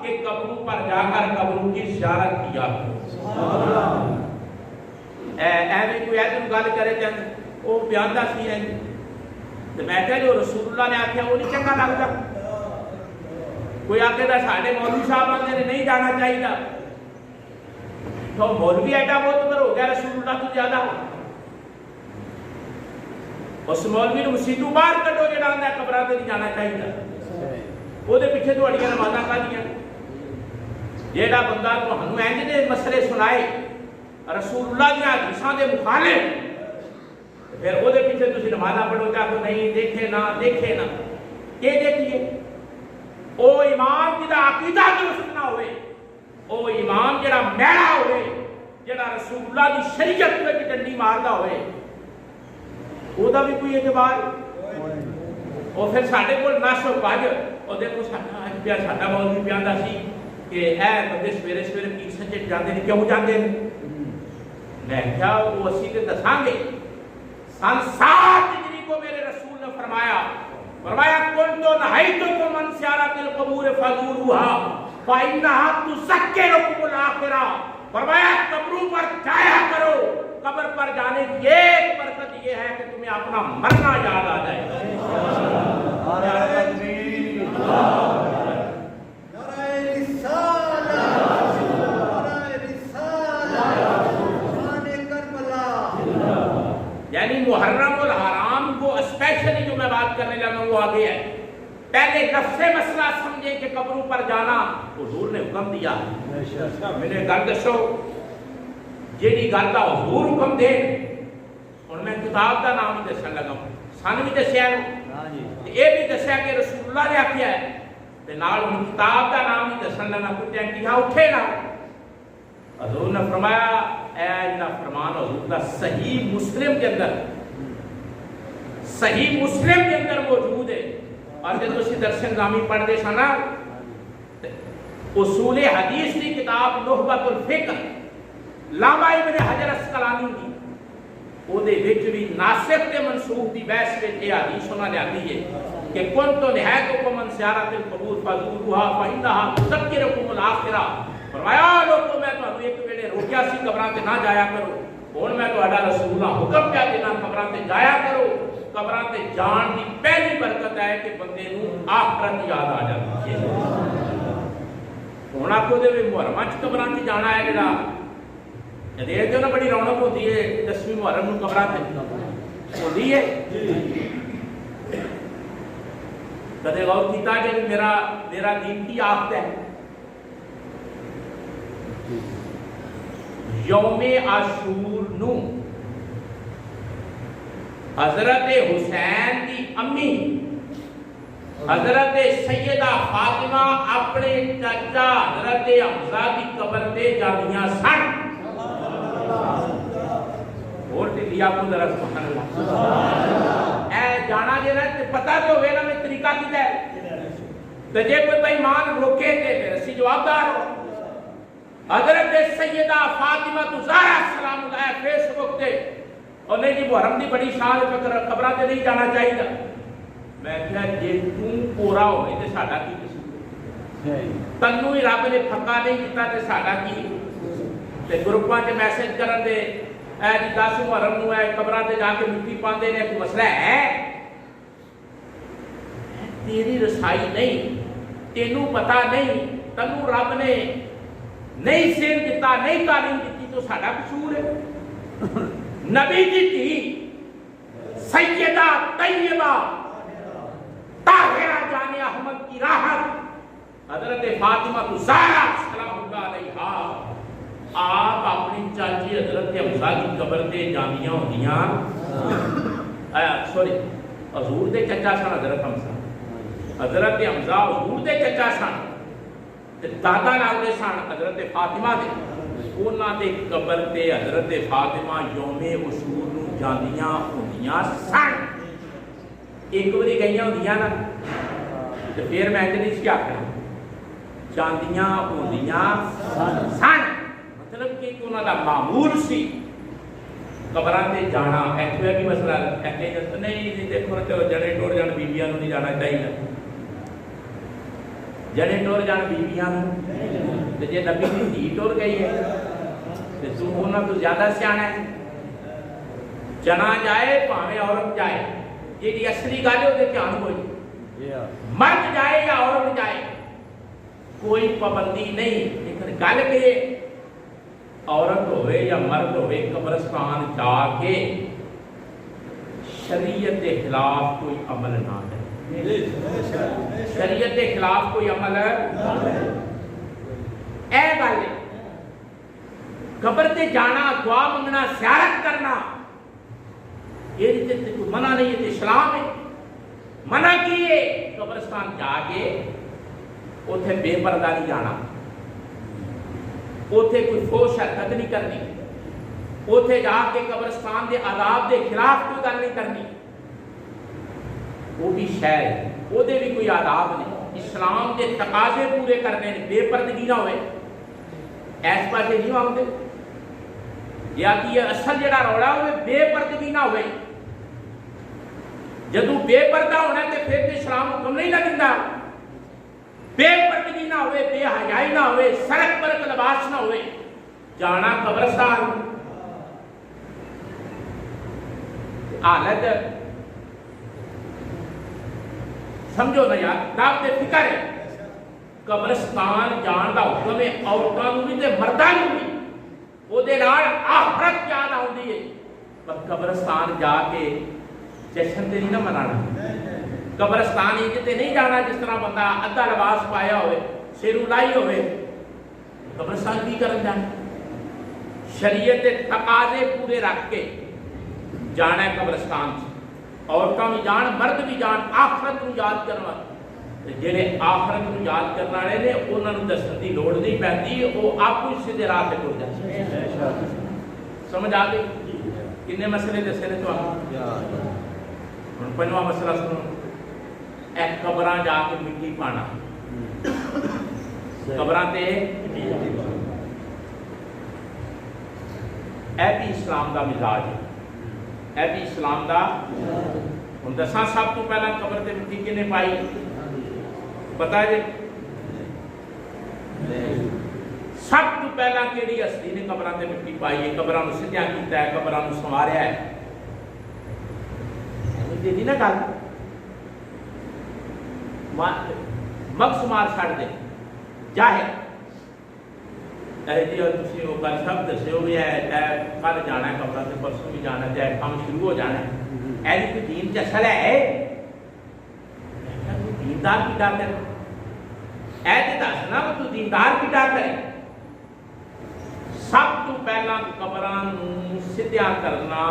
کہ قبروں پر جا کر قبروں کی زیارت کیا کرو۔ ایویں کوئی ایسی گل کرے کہ وہ بیان سی ہے، تو میں کہا جو رسول اللہ نے آخیا وہ نہیں چنگا لگتا۔ کوئی آخے گا ساڈے مولوی صاحب آتے نے نہیں جانا چاہیے، تو مولوی ایڈا معتبر ہو گیا رسول اللہ تو زیادہ، اس مولوی نے مسیتوں باہر کٹو جڑا آندا قبراں تے نہیں جانا چاہیے، وہ پیچھے تہاڈیاں نمازاں کھادیاں۔ جیڑا بندہ تہانوں انج دے مسئلے سنائے رسول اللہ دی حدیثاں دے مخالف، پھر وہ پیچھے تسی نمازاں پڑھو تے آکھو نہیں دیکھے نہ دیکھے نہ، کہ دیکھیے او امام جدا عقیدہ درست نہ ہوئے، او امام جڑا میڑا ہوئے، جڑا رسول اللہ دی شریعت وچ ڈنڈی ماردا ہوئے، او دا بھی کوئی اعتبار؟ اور پھر ساڈے کول نس و بج، اور دیکھو ساڈا مولوی پیاندا سی کہ اے بندے سویرے سویرے کیسے چ جاندے نے، کیوں جاندے نے؟ میں کیا وہ اسی تے دساں گے۔ سن 7 ہجری کو میرے رسول نے فرمایا کنت نہیتکم عن زیارت القبور فزوروها فإنها تذکرکم الآخرہ، فرمایا قبروں پر جایا کرو، قبر پر جانے کی ایک برکت یہ ہے کہ تمہیں اپنا مرنا یاد آ جائے۔ یعنی محرم الحرام کو اسپیشلی جو میں بات کرنے لگا وہ آگے ہے۔ پہلے نفس مسئلہ سمجھے کہ قبروں پر جانا حضور نے حکم دیا. میں نے گل دسو جیڑی گل کا حضور حکم دے ہن میں کتاب کا نام ہی دسن لگا سن بھی دسیا یہ بھی دسیا کہ رسول اللہ نے آخیا ہے تے نال ہن کتاب کا نام ہی دسن لگا کتے کہ ہاں اٹھے نا. حضور نے فرمایا اے جڑا فرمان حضور دا صحیح مسلم کے اندر صحیح مسلم کے اندر موجود ہے. اور جب تسی درس نظامی پڑھ دے سنا اصول حدیث کی کتاب نخبۃ الفکر علامہ ابن حجر اسقلانی دی او دے وچ بھی ناسخ تے منسوخ دی بحث وچ یہ حدیث انہاں نے آندی ہے کہ کنت نہیتکم عن زیارت القبور فزوروها فإنها تذکرکم الآخرہ. فرمایا لوگوں میں تانوں ایک ویلے روکیا سی قبراں تے نہ جایا کرو ہن میں تہاڈا رسول اللہ حکم کیا دینا قبراں تے جایا کرو. قبراں تے جان دی پہلی برکت ہے کہ بندے نو آخرت یاد آ جاتی ہے. ہن آکھو دے محرم وچ قبراں تے جانا ہے جڑا دیکھ جو نا بڑی رونق ہوتی ہے 10ویں محرم نو قبراں تے ہوندی ہے. کدے غور کیتا کہ میرا دین کی آخر ہے یوم عاشور نو حضرت حسین کی امی حضرت سیدہ فاطمہ اپنے چچا حضرت حمزہ کی قبر تے جاندیاں سن. اور تے لیا کو ذرا سبحان اللہ اے جانا جے تے پتہ تے ہوے نا میں طریقہ کیتا ہے تے جے کوئی بے ایمان روکے تے پھر اسی جواب دار ہو. حضرت سیدہ فاطمہ زہرا سلام اللہ فیس بک تے اور نہیں جی محرم دی بڑی شان قبراں تے نہیں جانا چاہیے. میں کہا جے تو پورا ہوئے تے ساڈا کی قصور تنوں ہی رب نے پھکا نہیں کیتا تے ساڈا کی تے گروپاں تے میسج کرن دے اے جی 10 محرم نو اے قبراں تے جا کے مٹی پاندے نے کوئی مسئلہ ہے. تیری رسائی نہیں تینوں پتہ نہیں تنوں رب نے نہیں سین دیتا نہیں تعلیم دیتی تو ساڈا قصور ہے. نبی کی تھی سیدہ طیبہ طاہرہ جان احمد کی راحت حضرت فاطمہ زہرا سلام اللہ علیہا آپ اپنی چاچی حضرت حمزہ کی قبر تے جاندیاں ہوندیاں سوری حضور دے چچا سن حضرت حمزہ حضور دے چچا سن تے دادا نال دے سن حضرت فاطمہ دے. انہاں دے قبر تے حضرت فاطمہ یوم عاشور نو جاندیاں ہوندیاں سن. ایک باری گئیاں ہوندیاں نا تے پھر میں تے نہیں کیا کرنا جاندیاں ہوندیاں سن مطلب کہ انہاں دا معمول سی قبراں تے جانا. ایتھے بھی مسئلہ ہے نہیں دیکھو تے جڑے ٹور جان بیبییاں نوں نہیں جانا چاہیے جڑے ٹور جان بیبییاں نوں تے جے نبی دی دھی ٹور گئی ہے تے تو انہاں تو زیادہ سیاںا ہے. جنا جائے بھاویں عورت جائے جیڑی اصلی گل ہے او تے دھیان ہوئی مرد جائے یا عورت جائے کوئی پابندی نہیں. لیکن گل کہ عورت ہوئے یا مرد ہوئے قبرستان جا کے شریعت کے خلاف کوئی عمل نہ کرے. شریعت کے خلاف کوئی عمل اے گل قبر تے جانا دعا منگنا زیارت کرنا یہ کوئی منع نہیں ہے. اسلام ہے منع کیے قبرستان جا کے اوتھے بے پردہ نہیں جانا اوتھے کوئی فحش حرکت نہیں کرنی اوتھے جا کے قبرستان دے عذاب دے خلاف کوئی گل نہیں کرنی. وہ بھی شے ہے وہ دے بھی کوئی آداب نہیں. اسلام دے تقاضے پورے کرنے بے پردگی نہ ہوئے ایس پاسے نہیں آؤں یا کہ یہ اصل جڑا روڑا ہوئے بے پردگی نہ ہوئے. جدو بے پردہ ہونا ہے تو پھر اسلام حکم نہیں لگتا. بے پردگی نہ ہوئے بے حیائی نہ ہوئے سڑک پر لباس نہ ہوئے جانا قبرستان حالت سمجھو نا یار دعوت فکر ہے. قبرستان جان دا حکم ہے عورتاں نوں بھی تے مرداں نوں بھی وہ دے نال آخرت یاد آؤندی ہے. پر قبرستان جا کے جشن تے نہیں نہ منانا قبرستان ہی تے نہیں جانا جس طرح بندہ ادھا لباس پایا ہوئے سیرو لائی ہوئے قبرستان کی کرن جانا شریعت تقاضے پورے رکھ کے جانا ہے قبرستان سے عورتوں بھی جان مرد بھی جان آخرت کو یاد کرنا جڑے آخرت کو یاد کرنے والے نے انہوں نے دسن کی لوڑ نہیں پیندی وہ آپ کو سیدھے راہ پہ ٹر جاتے سمجھ آ گئی کنے مسئلے دسے نے تو ہوں پنجواں مسئلہ سنو ایک قبراں جا کے مٹی پانا قبراں تے اے بھی اسلام دا مزاج ہے اے بھی اسلام دا ہوں دساں سب تو پہلا قبر تے مٹی کنے پائی پتا ہے سب تو پہلا کیڑی ہستی نے قبراں تے مٹی پائی ہے قبراں نوں سجا کیتا ہے قبراں نوں سنواریا ہے دی نا گل مغز مار چھڑ دے جاہل اے جی اور تسی وہ گل سب دسیو بھی ہے کل جانا ہے قبراں تے پرسوں بھی جانا ہے کام شروع ہو جانا ہے اے کوئی دین چ اصل ہے دیندار کی ڈاکر اے تے دسنا تو دیندار کی ڈاکر سب تو پہلا قبراں نوں سدھیا کرنا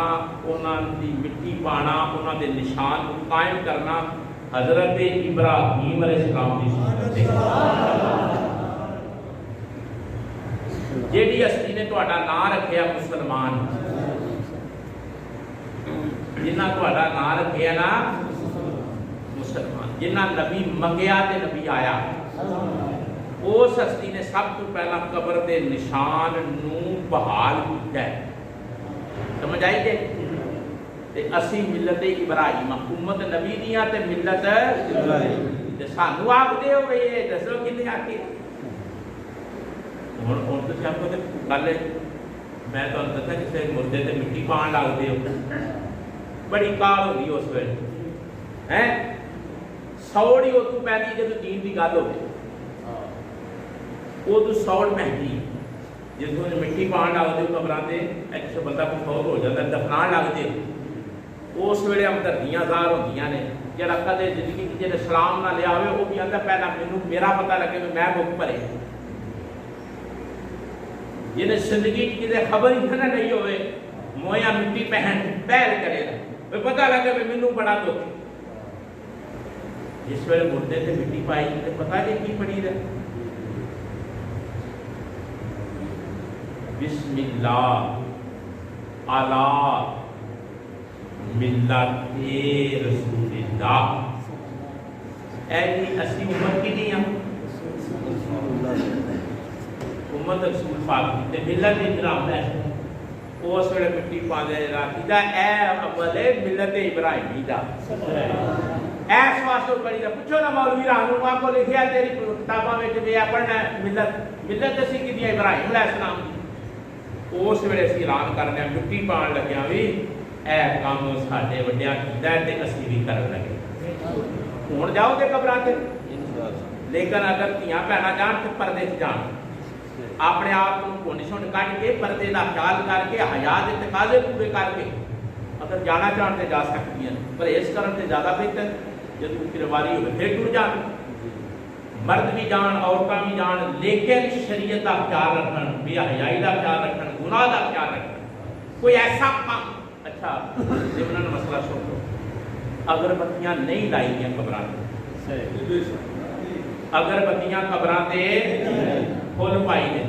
انہاں دی مٹی پانا انہاں دے نشان قائم کرنا حضرت ابراہیم علیہ السلام دی سنت ہے جیڑی ہستی نے تہاڈا نام رکھیا مسلمان جنہاں تہاڈا نام رکھیا نا مسلمان جنہاں نبی منگیا تے نبی آیا اس ہستی نے سب تو پہلا قبر دے نشان نوں بحال کیتا ہے سمجھ آئی جے تے اسی ملت ابراہیم امت نبی دیاں تے ملت ابراہیم تے سانو آکھدے ہو بھئی دسو کنے آکھے ہن تو سب کو تے گل میں تانوں دساں کسے مردے تے مٹی پان لگ دے ہو بڑی کال ہوندی اس ویلے ہیں سوڑی او تو پہلی جے دین دی گل ہوے وہ تو سوڑ مہنگی جس کو مٹی پان لگ دے قبراں تے ایک بندہ کو فوت ہو جاتا دفنان لگ دے اس ویلے ہمدردیاں ظاہر ہوندیاں نے جڑا کدے زندگی وچ جے سلام نہ لیا ہوئے وہ بھی آندا پہلا مینوں میرا پتہ لگے کہ میں بھوک بھرے جن زندگی کسی خبر ہی نہ نہیں ہوئے مویا مٹی پہن پہل کرے گا پتہ لگے کہ مینوں بڑا دکھ جس ویلے مردے تے مٹی پائی تے پتہ نہیں کی پڑی رہے بسم اللہ علی ملت رسول اللہ اے جی اسی امت کی نہیں ہیں امت رسول پاک تے ملت اکرام ہے اس ویلے مٹی پاندے راکیدا اے عمل ملت ابراہیمی دا ایس واسطے پڑھی دا پوچھو نا مولوی رہنما کو لکھیا تیری کتاباں وچ میں پڑھنا ملت اسی کی دی ابراہیم علیہ السلام دی اس ویلے اسی اعلان کرنے مٹی پان لگیا بھی اے کام ساڈے وڈیاں کیتا ہے تے اسی بھی کرن لگے ہن جاؤ تے قبراں تے لیکن اگر تیاں بہنا جان تے پردے چ جان اپنے آپ کو کنڈیشن کٹ کے پردے کا خیال کر کے حیا دے تقاضے پورے کر کے اگر جانا چاہن تے جا سکتی ہیں پرہیز کرن تے زیادہ بہتر جب پھر واری ہوئے پھر ٹر جان مرد بھی جان عورتاں بھی جان لیکن شریعت کا خیال رکھن بے حیائی کا خیال رکھن گناہ کا خیال رکھن کوئی ایسا کام اچھا ضمن مسئلہ سن لو اگربتیاں نہیں لائی گیا قبراں اگربتیاں قبراں تے فل پائی نے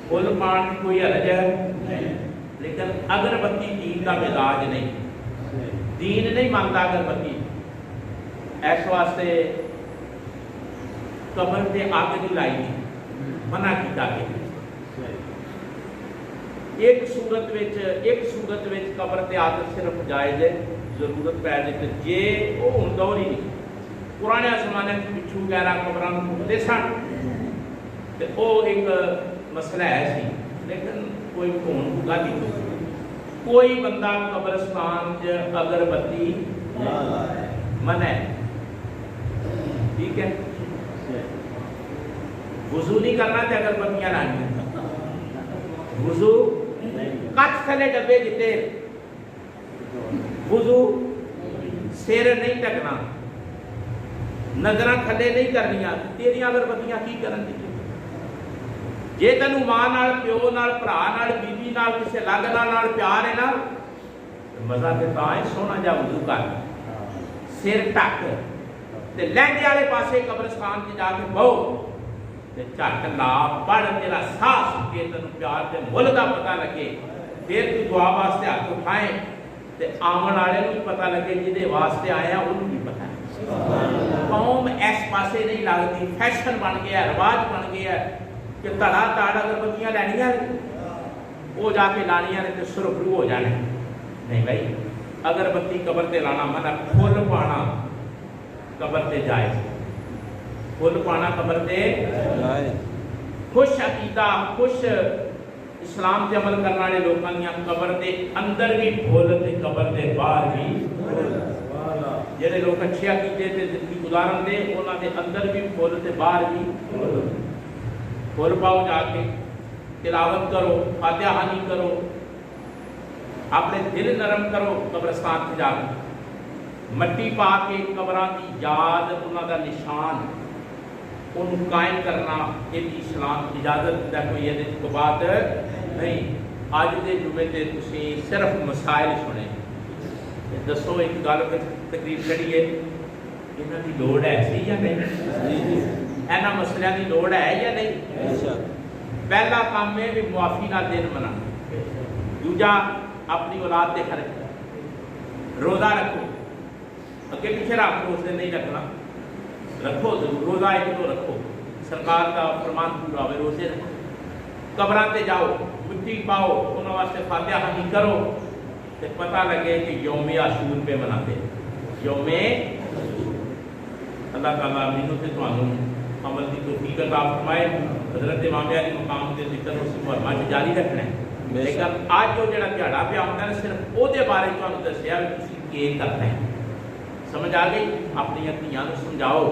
فل پان کی کوئی حرج ہے لیکن اگربتی دین کا مزاج نہیں دین نہیں مانتا اگربتی اس واسطے قبر تے اگ نہیں لائی گئی منع کیتا گیا ایک صورت وچ قبر تے اگ صرف جائز ہے ضرورت پے جے تے جے او ہن دور ہی نہیں پرانے زمانے وچ پچھو وغیرہ قبراں نوں پھٹدے سن تے او ایک مسئلہ ہے سی لیکن کوئی ہن گل نہیں کوئی بندہ قبرستان چ اگربتی منع ہے ٹھیک ہے وضو نہیں کرنا تے اگربتیاں لانی وضو کچھ تھلے ڈبے جتے وضو سر نہیں ٹکنا، نظر کھلے نہیں کرنیاں، تیریاں اگربتیاں کی کرن دی؟ جے تینوں ماں نال، پیو نال، بھرا نال، بیوی نال، کسے لگنا نال پیار ہے نا، مزہ تے تاں ہے سونا جا وضو کر، سر ٹک تے لہنگے والے پاسے قبرستان تے جا کے بہو تے جھٹ لا پڑھ، تیرا ساہ سکے، تینوں پیار تے مل دا پتہ لگے، پھر تو دعا واسطے ہاتھ اٹھائیں تے آمن والے نوں پتہ لگے جہدے واسطے آیا انہوں بھی پتہ ہے۔ قوم اس پاسے نہیں لگتی، فیشن بن گیا، رواج بن گیا کہ تڑا تاڑ اگربتیاں لینیاں وہ جا کے لانیاں نے تے سرخرو ہو جانے۔ نہیں بھائی، اگربتی قبر تے لانا منع، پھل پانا قبر تے جائے، پھل پانا قبر تے خوش عقیدہ، خوش اسلام تے عمل کرنے والے لوگوں دیا قبر دے اندر بھی پھول تے قبر دے باہر بھی پھول۔ جڑے لوگ اچھے عقیدے تے زندگی گزارن دے انہاں دے اندر بھی پھول تے باہر بھی پھول۔ پھول پاؤ، جا کے تلاوت کرو، فاتحہ خوانی کرو، اپنے دل نرم کرو، قبرستان تے جا کے مٹی پا کے قبراں دی یاد، انہاں دا نشان ان قائم کرنا، یہ بھی اسلام اجازت دا کوئی یہ بات نہیں۔ آج دے جمعے تے تسی صرف مسائل سنے، دسو ایک گل تقریر کریے، انہاں دی لوڑ ہے سی یا نہیں؟ اینا مسئلہ دی لوڑ ہے یا نہیں؟ پہلا کام ہے بھی معافی نہ دن منا، دوجا اپنی اولاد دے خرچ، روزہ رکھو، اگے پیچھے رکھو، اس نے نہیں رکھنا، رکھو ضرور، روزہ ایک تو رکھو، سرکار کا فرمان پورا ہوئے، روزے رکھو، قبراں تے جاؤ، مٹی پاؤ، انہاں واسطے فاتحہ خوانی کرو، تے پتہ لگے کہ یوم عاشور پہ مناتے، یوم اللہ تعالیٰ مینوں تے تانوں عمل دی توفیق عطا فرمائے۔ حضرت امام علی مقام دے ذکر اس محرمہ چ جاری رکھنا ہے، لیکن آج جو جڑا دیہڑا پہ آਉਂدا ہے صرف او دے بارے تانوں دسیا کہ تسی کی کرنا ہے۔ سمجھ آ گئی؟ اپنی دھیاں نوں سمجھاؤ،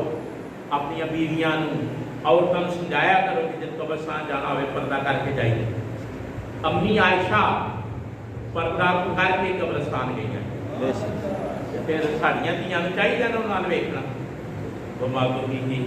اپنی بیویاں نوں، عورتاں نوں سمجھایا کرو کہ جب قبرستان جانا ہوئے پردہ کر کے جائیے۔ امی عائشہ پردہ کر کے قبرستان گئی ہیں، پھر ساڈیاں دھیاں نوں چاہیے نا انہاں نوں ویکھنا۔ وما توفیقی